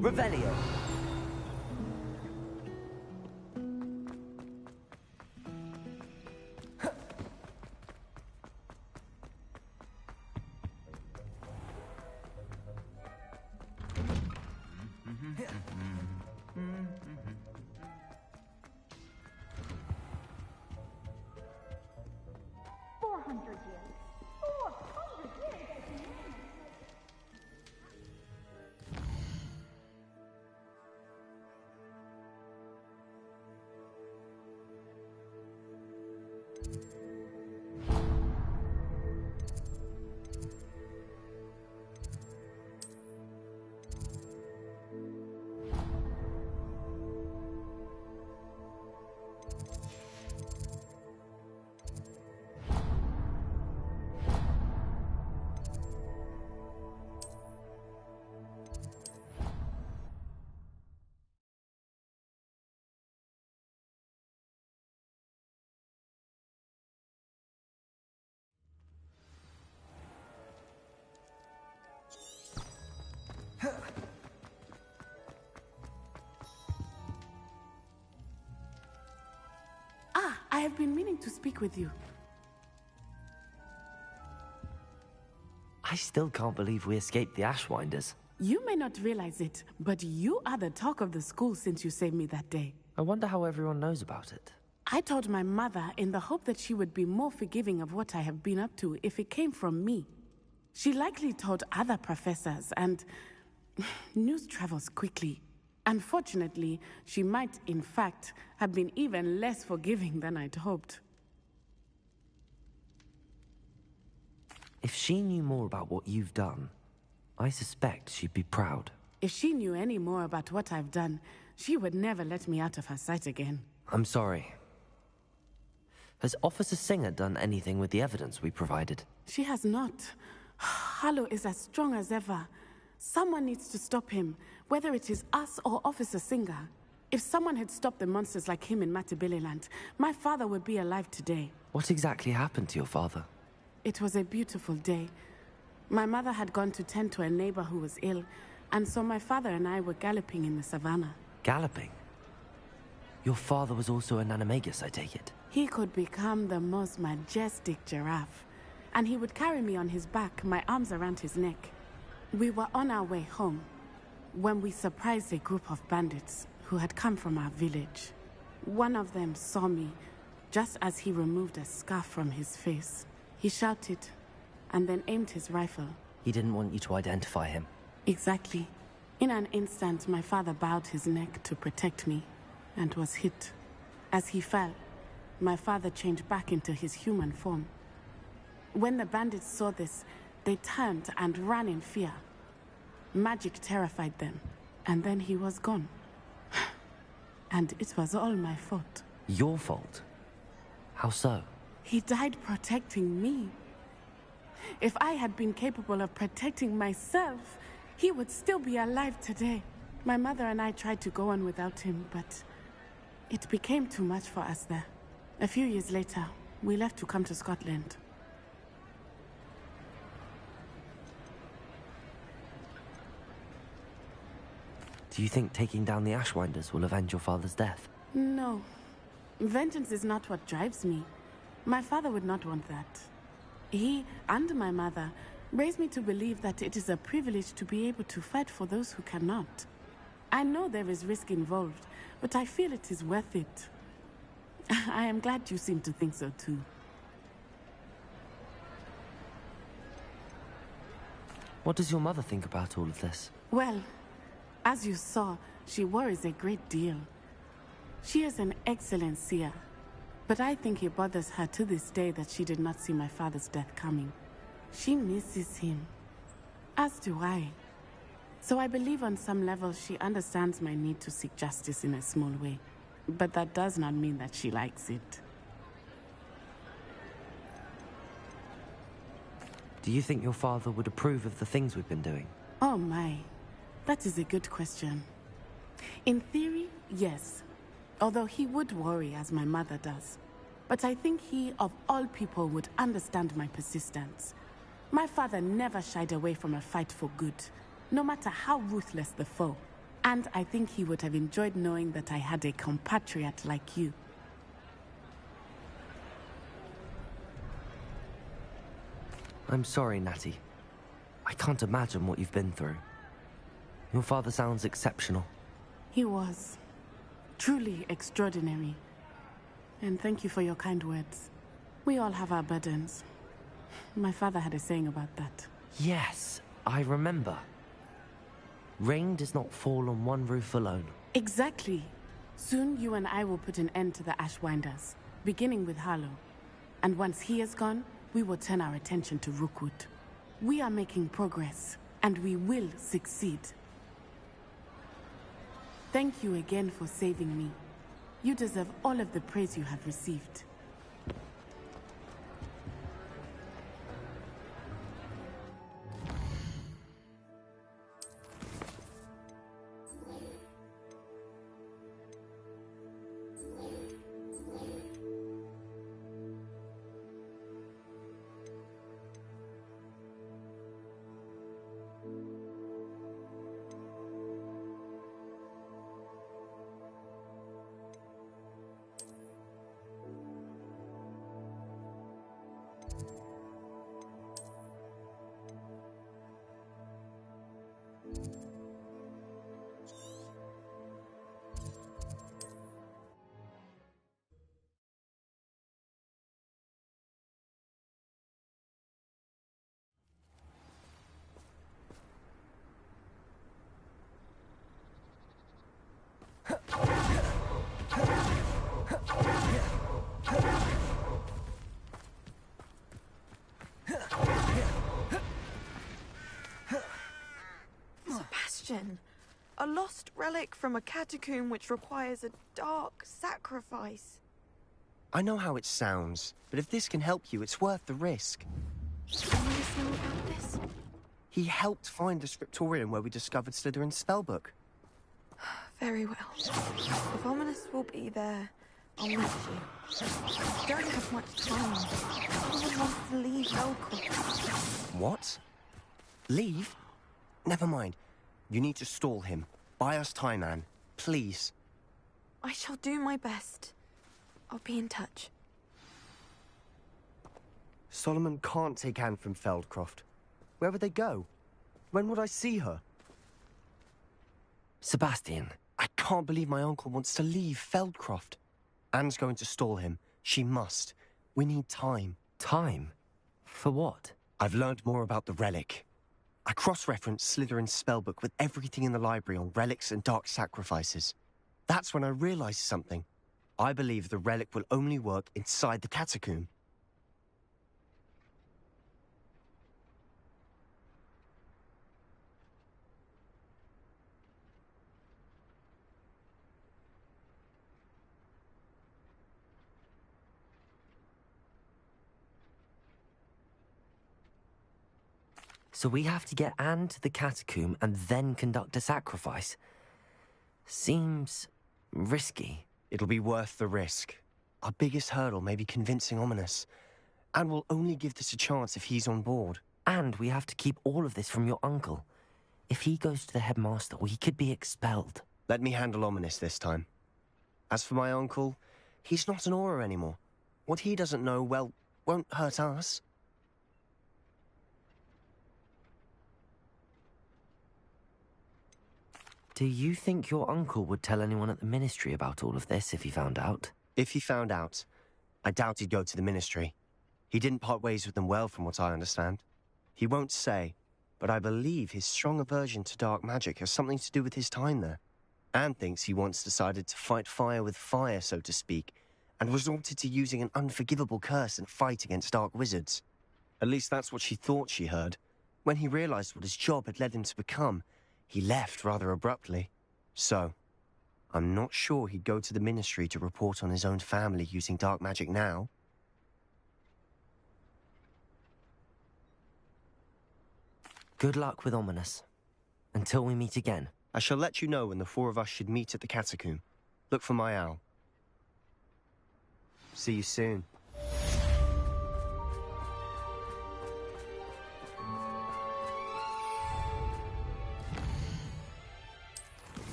[SPEAKER 8] Revelio.
[SPEAKER 13] I have been meaning to speak with you.
[SPEAKER 2] I still can't believe we escaped the Ashwinders.
[SPEAKER 13] You may not realize it, but you are the talk of the school since you saved me that day.
[SPEAKER 2] I wonder how everyone knows about it.
[SPEAKER 13] I told my mother in the hope that she would be more forgiving of what I have been up to if it came from me. She likely told other professors, and news travels quickly. Unfortunately, she might, in fact, have been even less forgiving than I'd hoped.
[SPEAKER 2] If she knew more about what you've done, I suspect she'd be proud.
[SPEAKER 13] If she knew any more about what I've done, she would never let me out of her sight again.
[SPEAKER 2] I'm sorry. Has Officer Singer done anything with the evidence we provided?
[SPEAKER 13] She has not. Harlow is as strong as ever. Someone needs to stop him, whether it is us or Officer Singer. If someone had stopped the monsters like him in Matabeleland, my father would be alive today.
[SPEAKER 2] What exactly happened to your father?
[SPEAKER 13] It was a beautiful day. My mother had gone to tend to a neighbor who was ill, and so my father and I were galloping in the savannah.
[SPEAKER 2] Galloping? Your father was also an animagus, I take it?
[SPEAKER 13] He could become the most majestic giraffe, and he would carry me on his back, my arms around his neck. We were on our way home when we surprised a group of bandits who had come from our village. One of them saw me just as he removed a scarf from his face. He shouted and then aimed his rifle.
[SPEAKER 2] He didn't want you to identify him.
[SPEAKER 13] Exactly. In an instant, my father bowed his neck to protect me and was hit. As he fell, my father changed back into his human form. When the bandits saw this, they turned and ran in fear. Magic terrified them, and then he was gone. And it was all my fault.
[SPEAKER 2] Your fault? How so?
[SPEAKER 13] He died protecting me. If I had been capable of protecting myself, he would still be alive today. My mother and I tried to go on without him, but it became too much for us there. A few years later, we left to come to Scotland.
[SPEAKER 2] Do you think taking down the Ashwinders will avenge your father's death?
[SPEAKER 13] No. Vengeance is not what drives me. My father would not want that. He and my mother raised me to believe that it is a privilege to be able to fight for those who cannot. I know there is risk involved, but I feel it is worth it. I am glad you seem to think so too.
[SPEAKER 2] What does your mother think about all of this?
[SPEAKER 13] Well, as you saw, she worries a great deal. She is an excellent seer, but I think it bothers her to this day that she did not see my father's death coming. She misses him, as do I. So I believe on some level she understands my need to seek justice in a small way. But that does not mean that she likes it.
[SPEAKER 2] Do you think your father would approve of the things we've been doing?
[SPEAKER 13] Oh my, that is a good question. In theory, yes. Although he would worry as my mother does. But I think he, of all people, would understand my persistence. My father never shied away from a fight for good, no matter how ruthless the foe. And I think he would have enjoyed knowing that I had a compatriot like you.
[SPEAKER 2] I'm sorry, Natty. I can't imagine what you've been through. Your father sounds exceptional.
[SPEAKER 13] He was. Truly extraordinary. And thank you for your kind words. We all have our burdens. My father had a saying about that.
[SPEAKER 2] Yes, I remember. Rain does not fall on one roof alone.
[SPEAKER 13] Exactly. Soon you and I will put an end to the Ashwinders, beginning with Harlow. And once he is gone, we will turn our attention to Rookwood. We are making progress, and we will succeed. Thank you again for saving me. You deserve all of the praise you have received.
[SPEAKER 14] A lost relic from a catacomb which requires a dark sacrifice.
[SPEAKER 6] I know how it sounds, but if this can help you, it's worth the risk.
[SPEAKER 14] Ominous know about this?
[SPEAKER 6] He helped find the scriptorium where we discovered Slytherin's spellbook.
[SPEAKER 14] Very well. If Ominous will be there, I'll meet you. I don't have much time. Everyone wants to leave Velcro.
[SPEAKER 6] What? Leave? Never mind. You need to stall him. Buy us time, Anne. Please.
[SPEAKER 14] I shall do my best. I'll be in touch.
[SPEAKER 6] Solomon can't take Anne from Feldcroft. Where would they go? When would I see her?
[SPEAKER 2] Sebastian.
[SPEAKER 6] I can't believe my uncle wants to leave Feldcroft. Anne's going to stall him. She must. We need time.
[SPEAKER 2] Time? For what?
[SPEAKER 6] I've learned more about the relic. I cross-referenced Slytherin's spellbook with everything in the library on relics and dark sacrifices. That's when I realized something. I believe the relic will only work inside the catacomb.
[SPEAKER 2] So we have to get Anne to the catacomb and then conduct a sacrifice. Seems risky.
[SPEAKER 6] It'll be worth the risk. Our biggest hurdle may be convincing Ominous. And we'll only give this a chance if he's on board.
[SPEAKER 2] And we have to keep all of this from your uncle. If he goes to the headmaster, he could be expelled.
[SPEAKER 6] Let me handle Ominous this time. As for my uncle, he's not an Auror anymore. What he doesn't know, well, won't hurt us.
[SPEAKER 2] Do you think your uncle would tell anyone at the Ministry about all of this if he found out?
[SPEAKER 6] If he found out, I doubt he'd go to the Ministry. He didn't part ways with them well, from what I understand. He won't say, but I believe his strong aversion to dark magic has something to do with his time there. Anne thinks he once decided to fight fire with fire, so to speak, and resorted to using an unforgivable curse in a fight against dark wizards. At least that's what she thought she heard. When he realized what his job had led him to become, he left rather abruptly. So, I'm not sure he'd go to the Ministry to report on his own family using dark magic now.
[SPEAKER 2] Good luck with Ominous. Until we meet again.
[SPEAKER 6] I shall let you know when the four of us should meet at the catacomb. Look for my owl. See you soon.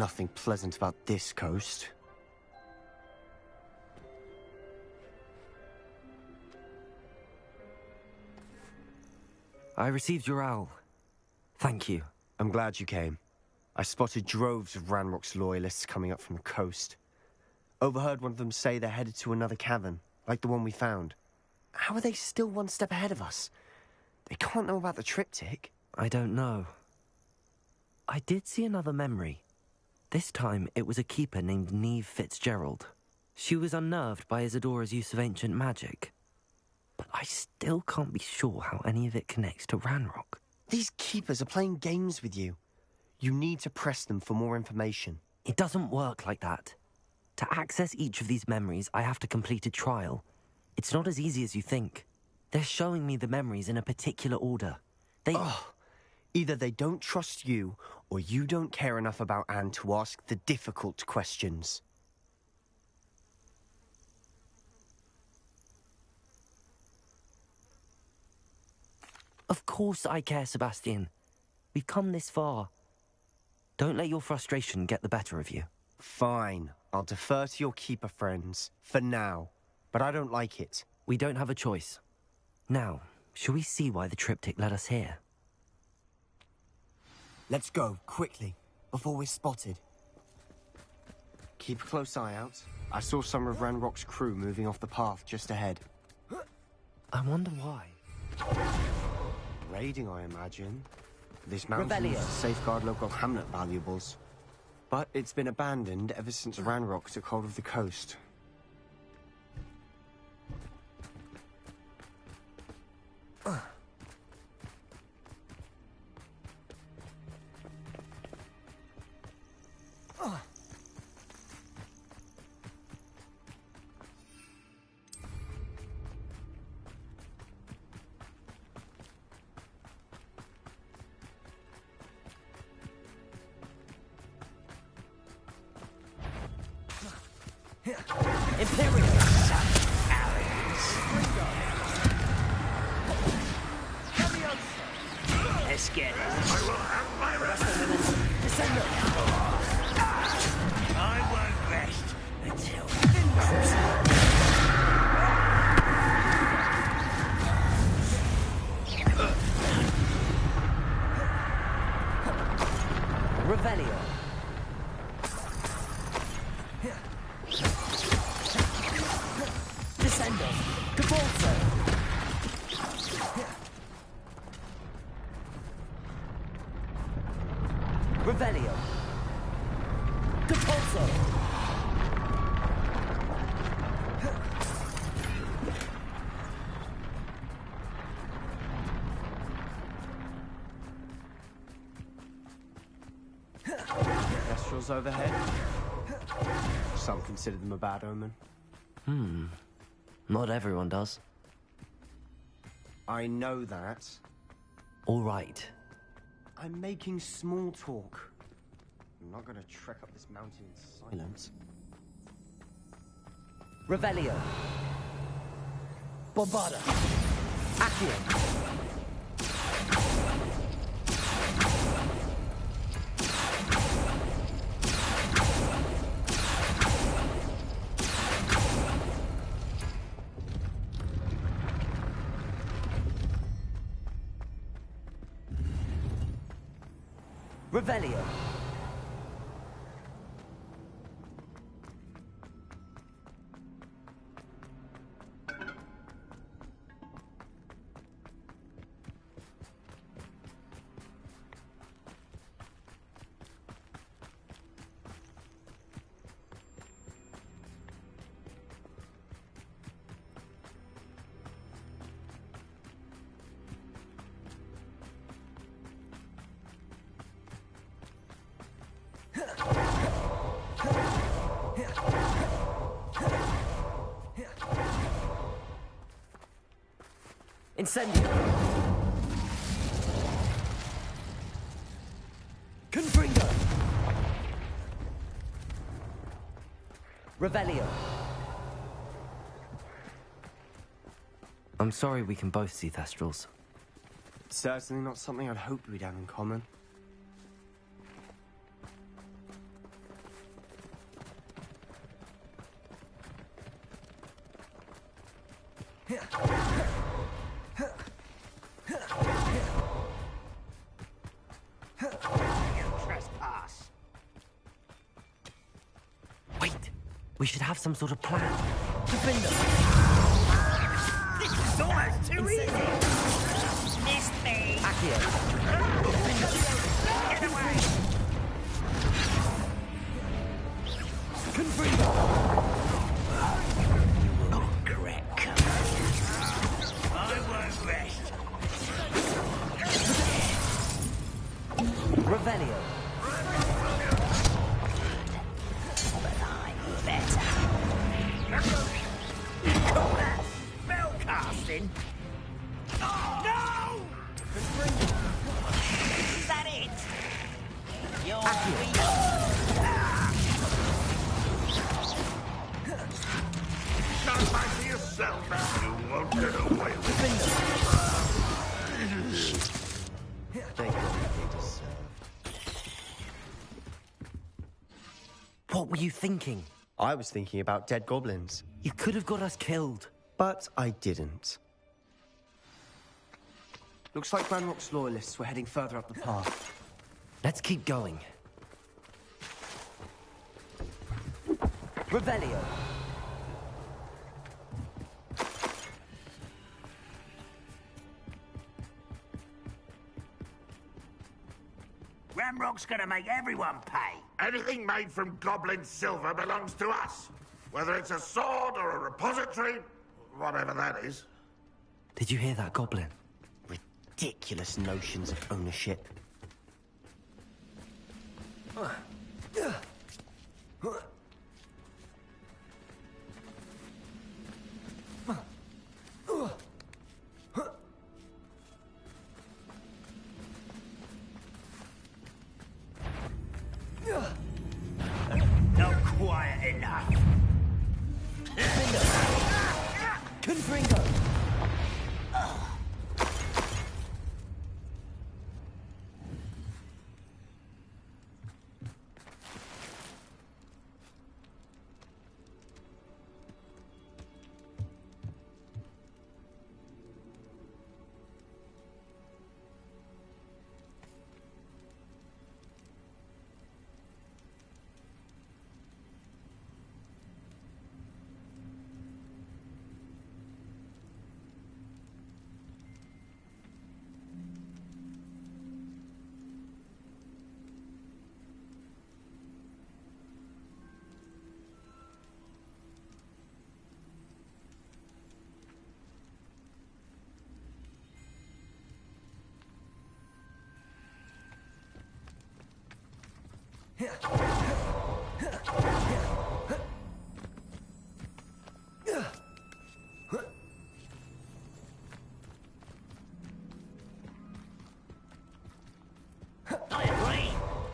[SPEAKER 6] nothing pleasant about this coast.
[SPEAKER 2] I received your owl. Thank you.
[SPEAKER 6] I'm glad you came. I spotted droves of Ranrock's loyalists coming up from the coast. Overheard one of them say they're headed to another cavern, like the one we found. How are they still one step ahead of us? They can't know about the triptych.
[SPEAKER 2] I don't know. I did see another memory. This time, it was a keeper named Neve Fitzgerald. She was unnerved by Isadora's use of ancient magic. But I still can't be sure how any of it connects to Ranrock.
[SPEAKER 6] These keepers are playing games with you. You need to press them for more information.
[SPEAKER 2] It doesn't work like that. To access each of these memories, I have to complete a trial. It's not as easy as you think. They're showing me the memories in a particular order.
[SPEAKER 6] Either they don't trust you, or you don't care enough about Anne to ask the difficult questions.
[SPEAKER 2] Of course I care, Sebastian. We've come this far. Don't let your frustration get the better of you.
[SPEAKER 6] Fine. I'll defer to your keeper friends, for now. But I don't like it.
[SPEAKER 2] We don't have a choice. Now, shall we see why the triptych led us here?
[SPEAKER 6] Let's go, quickly, before we're spotted. Keep a close eye out. I saw some of Ranrock's crew moving off the path just ahead.
[SPEAKER 2] I wonder why.
[SPEAKER 6] Raiding, I imagine. This mountain used to safeguard local hamlet valuables. But it's been abandoned ever since Ranrock took hold of the coast.
[SPEAKER 9] Imperial! Let's get it. I will have my rest. I won't rest until
[SPEAKER 2] Revelio. Descendo. Cabolso. Revelio. Cabolso.
[SPEAKER 6] Kestrels overhead. Some consider them a bad omen.
[SPEAKER 2] Not everyone does.
[SPEAKER 6] I know that.
[SPEAKER 2] All right.
[SPEAKER 6] I'm making small talk. I'm not going to trek up this mountain in silence.
[SPEAKER 2] Revelio. Bombarda. Accio. Revelio. Incendio. Confringo. Revelio. I'm sorry we can both see Thestrals.
[SPEAKER 6] Certainly not something I'd hoped we'd have in common.
[SPEAKER 9] Trespass.
[SPEAKER 2] Wait, we should have some sort of plan.
[SPEAKER 9] Defender. This is almost too easy. Missed me.
[SPEAKER 2] Accio.
[SPEAKER 9] Get away.
[SPEAKER 2] Confringo.
[SPEAKER 9] You will regret coming. I won't rest.
[SPEAKER 2] Revelio.
[SPEAKER 9] But I'm better. You call that spell casting? No! Is that it? You're
[SPEAKER 4] Stand back to yourself now. You won't get away with it.
[SPEAKER 6] They got what they deserve.
[SPEAKER 2] What were you thinking?
[SPEAKER 6] I was thinking about dead goblins.
[SPEAKER 2] You could have got us killed.
[SPEAKER 6] But I didn't. Looks like Ranrock's loyalists were heading further up the path.
[SPEAKER 2] Let's keep going. Revelio.
[SPEAKER 9] Ramrock's gonna make everyone pay.
[SPEAKER 4] Anything made from goblin silver belongs to us. Whether it's a sword or a repository, whatever that is.
[SPEAKER 2] Did you hear that, Goblin?
[SPEAKER 6] Ridiculous notions of ownership.
[SPEAKER 9] Not quiet enough.
[SPEAKER 2] Confringo.
[SPEAKER 9] I agree.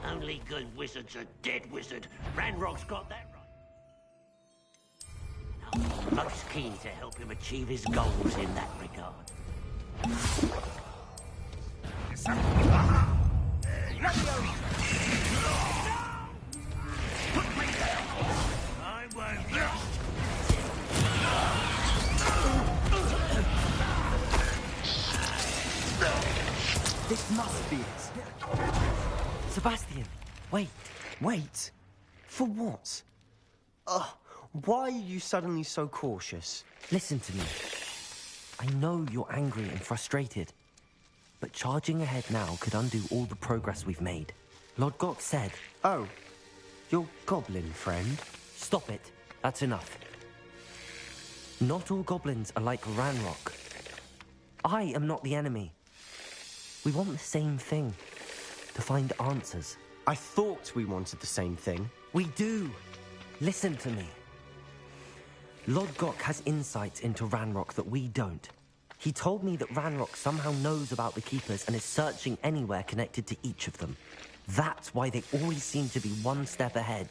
[SPEAKER 9] Only good wizards are dead wizard. Ranrock's got that right. I'm most keen to help him achieve his goals in that regard. I won't rest.
[SPEAKER 2] This must be it. Sebastian, wait.
[SPEAKER 6] Wait? For what? Why are you suddenly so cautious?
[SPEAKER 2] Listen to me. I know you're angry and frustrated, but charging ahead now could undo all the progress we've made. Lord Gok said...
[SPEAKER 6] Oh, your goblin friend?
[SPEAKER 2] Stop it. That's enough. Not all goblins are like Ranrock. I am not the enemy. We want the same thing. To find answers.
[SPEAKER 6] I thought we wanted the same thing.
[SPEAKER 2] We do. Listen to me. Lord Gok has insights into Ranrock that we don't. He told me that Ranrock somehow knows about the Keepers and is searching anywhere connected to each of them. That's why they always seem to be one step ahead.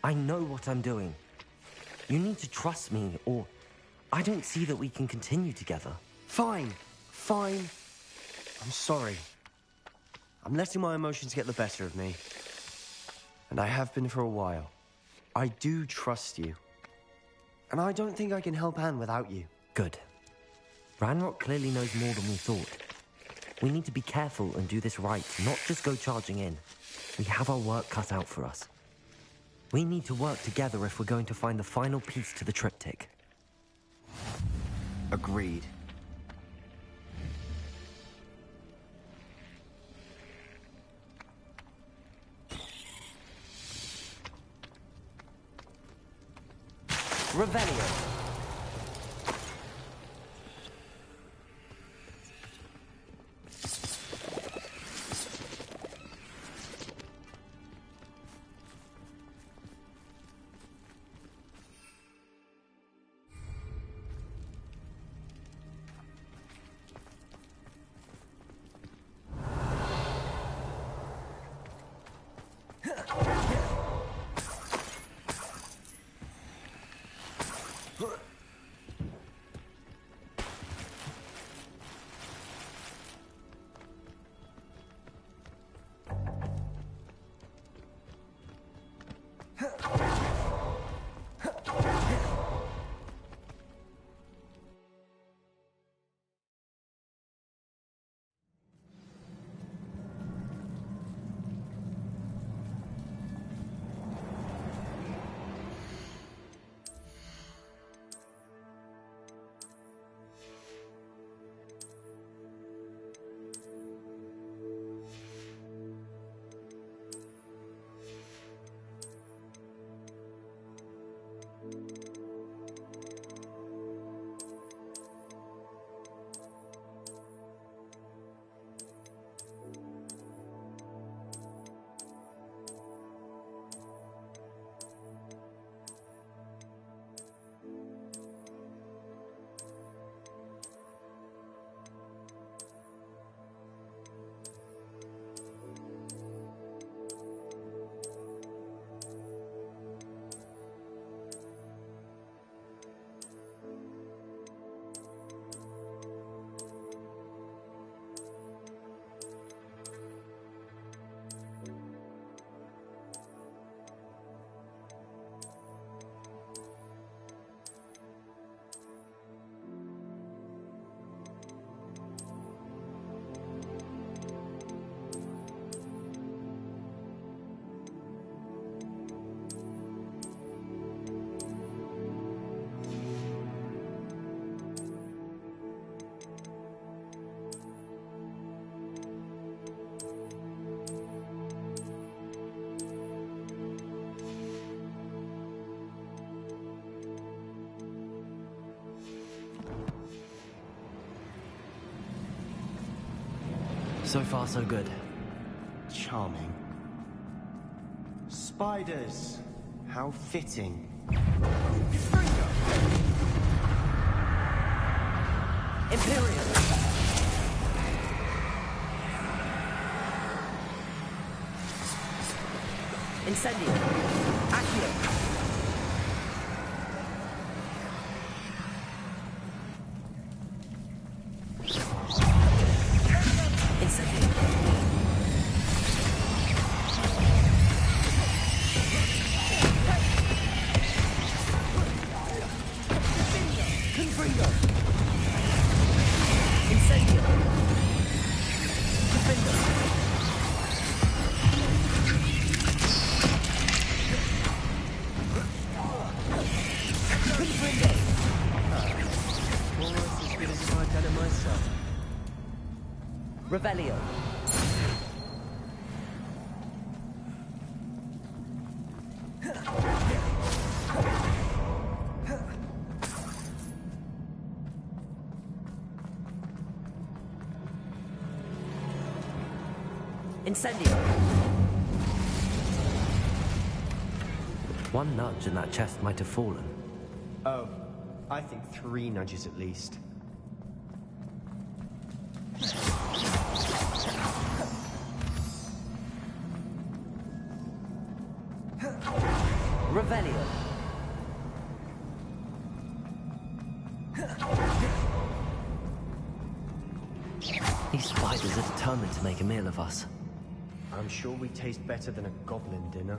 [SPEAKER 2] I know what I'm doing. You need to trust me, or I don't see that we can continue together.
[SPEAKER 6] Fine. I'm sorry. I'm letting my emotions get the better of me. And I have been for a while. I do trust you. And I don't think I can help Anne without you.
[SPEAKER 2] Good. Ranrock clearly knows more than we thought. We need to be careful and do this right, not just go charging in. We have our work cut out for us. We need to work together if we're going to find the final piece to the triptych.
[SPEAKER 6] Agreed.
[SPEAKER 2] Revelio. So far, so good.
[SPEAKER 6] Charming. Spiders. How fitting.
[SPEAKER 2] Imperium! Incendio! Accio! Revelio. Incendio. One nudge and that chest might have fallen.
[SPEAKER 6] Oh, I think 3 nudges at least.
[SPEAKER 2] Revelio. These spiders are determined to make a meal of us.
[SPEAKER 6] I'm sure we taste better than a goblin dinner.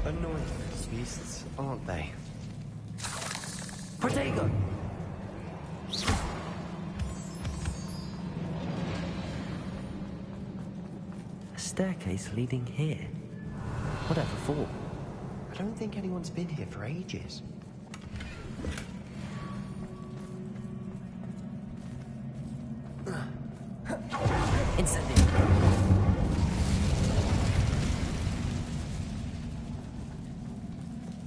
[SPEAKER 6] Annoying beasts, aren't they?
[SPEAKER 2] Protego! A staircase leading here. Whatever for?
[SPEAKER 6] I don't think anyone's been here for ages.
[SPEAKER 2] Incendio.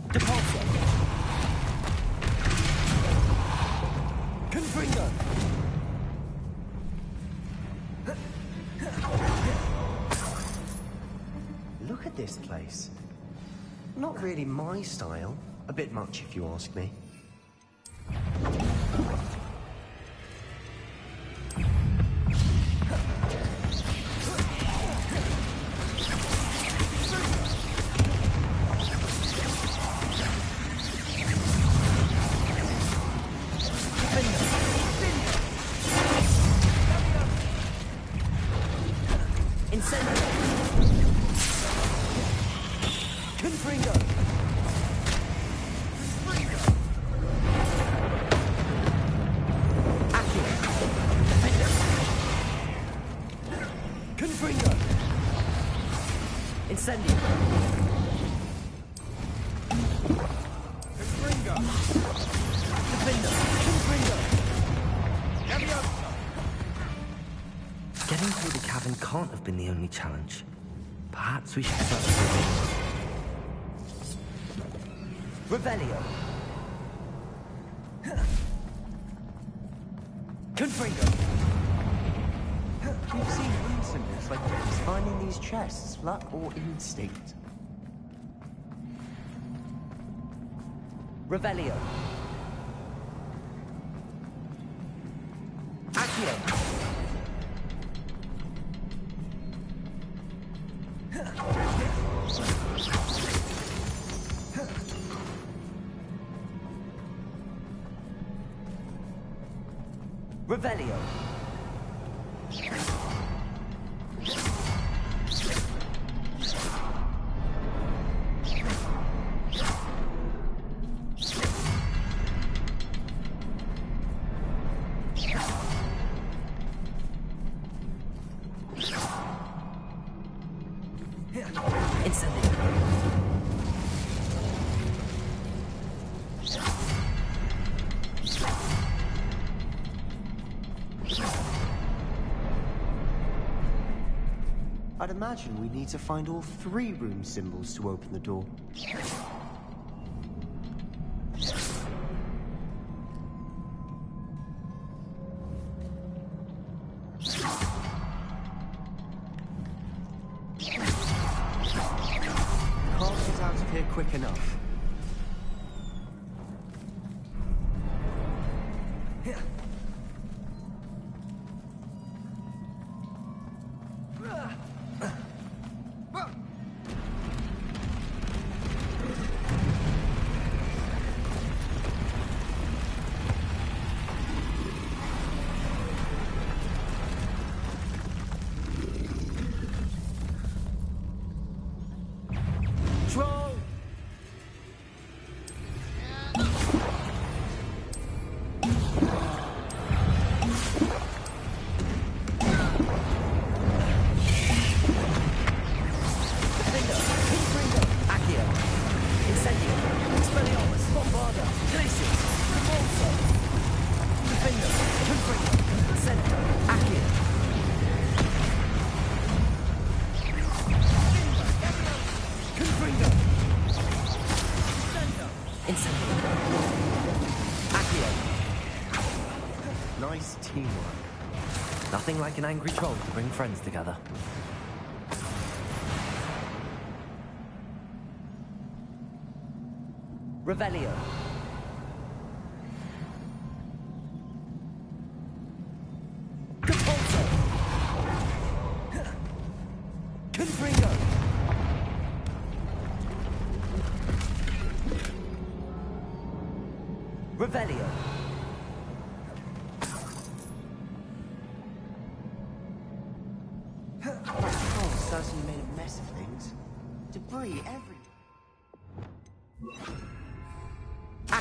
[SPEAKER 2] Depulso. Confringo.
[SPEAKER 6] Look at this place. Not really my style. A bit much, if you ask me.
[SPEAKER 2] Getting through the cavern can't have been the only challenge. Perhaps we should start Revelio. Confringo.
[SPEAKER 6] We've seen rune symbols like this. Finding these chests, luck or instinct?
[SPEAKER 2] Revelio. Accio. Revelio.
[SPEAKER 6] I'd imagine we need to find all 3 rune symbols to open the door. Can't get out of here quick enough. Nice teamwork.
[SPEAKER 2] Nothing like an angry troll to bring friends together. Revelio. Depulso. Confringo. Revelio.
[SPEAKER 6] That troll certainly made a mess of things. Debris everywhere.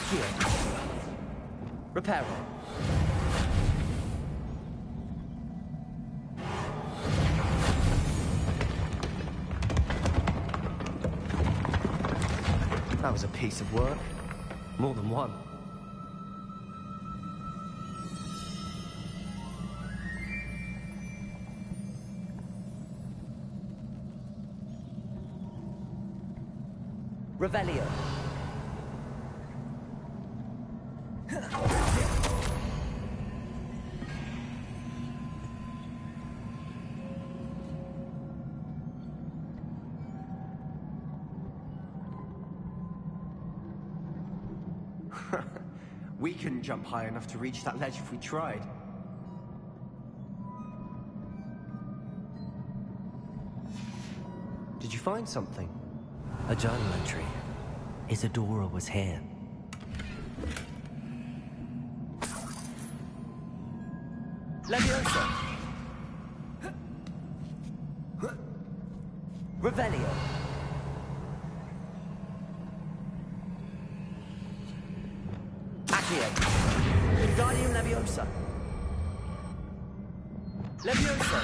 [SPEAKER 8] Accio. Reparo.
[SPEAKER 6] That was a piece of work.
[SPEAKER 8] More than one. Revelio.
[SPEAKER 6] We couldn't jump high enough to reach that ledge if we tried. Did you find something?
[SPEAKER 2] A journal entry. Isadora was here.
[SPEAKER 8] Leviosa. Revelio. Accio. Wingardium Leviosa. Leviosa.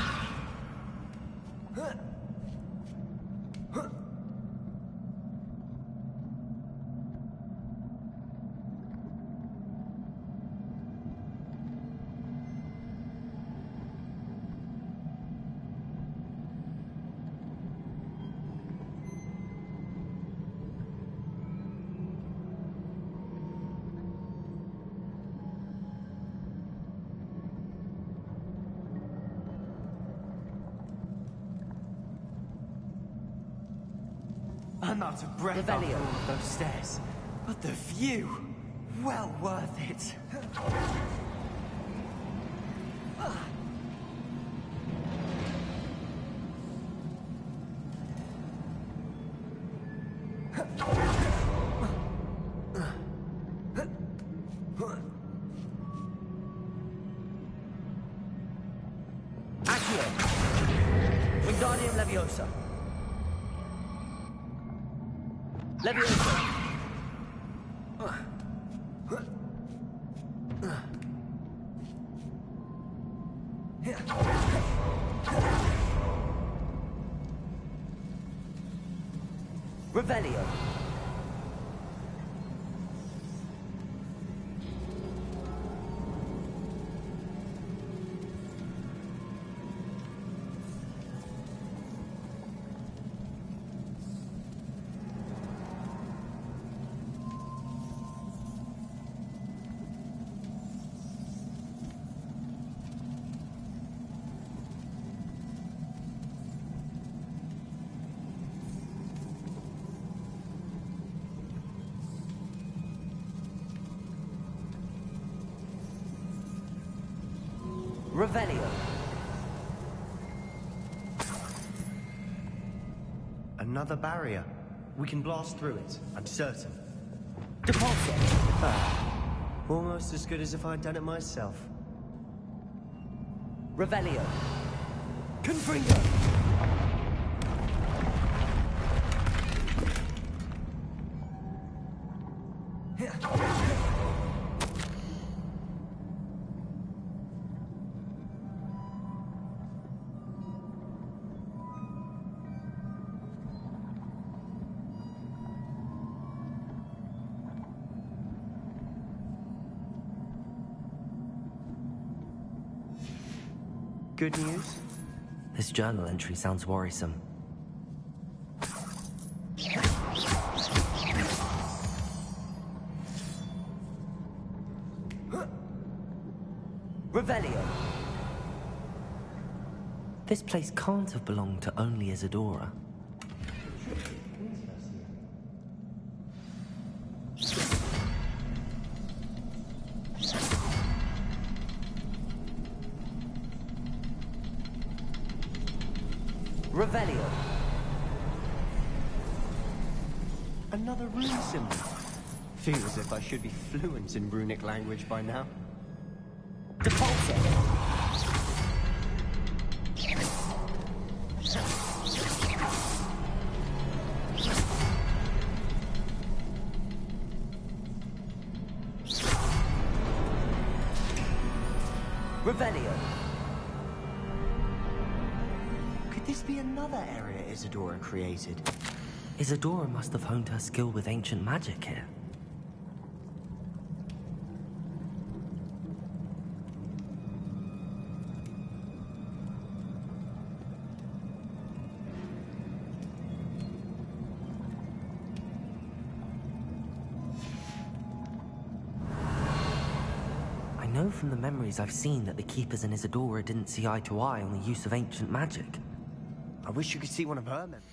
[SPEAKER 6] I'm out of breath after all of those stairs. But the view! Well worth it.
[SPEAKER 8] Accio. Wingardium Leviosa. Leviosa. Revelio. Revelio.
[SPEAKER 6] Another barrier. We can blast through it, I'm certain.
[SPEAKER 8] Depulso.
[SPEAKER 6] Almost as good as if I'd done it myself.
[SPEAKER 8] Revelio. Confringo.
[SPEAKER 6] Good news?
[SPEAKER 2] This journal entry sounds worrisome.
[SPEAKER 8] Revelio.
[SPEAKER 2] This place can't have belonged to only Isadora.
[SPEAKER 8] Revelio.
[SPEAKER 6] Another rune symbol. Feel as if I should be fluent in runic language by now.
[SPEAKER 8] Depulso. Revelio.
[SPEAKER 6] Could this be another area Isadora created?
[SPEAKER 2] Isadora must have honed her skill with ancient magic here. I know from the memories I've seen that the Keepers and Isadora didn't see eye to eye on the use of ancient magic.
[SPEAKER 6] I wish you could see one of her memories.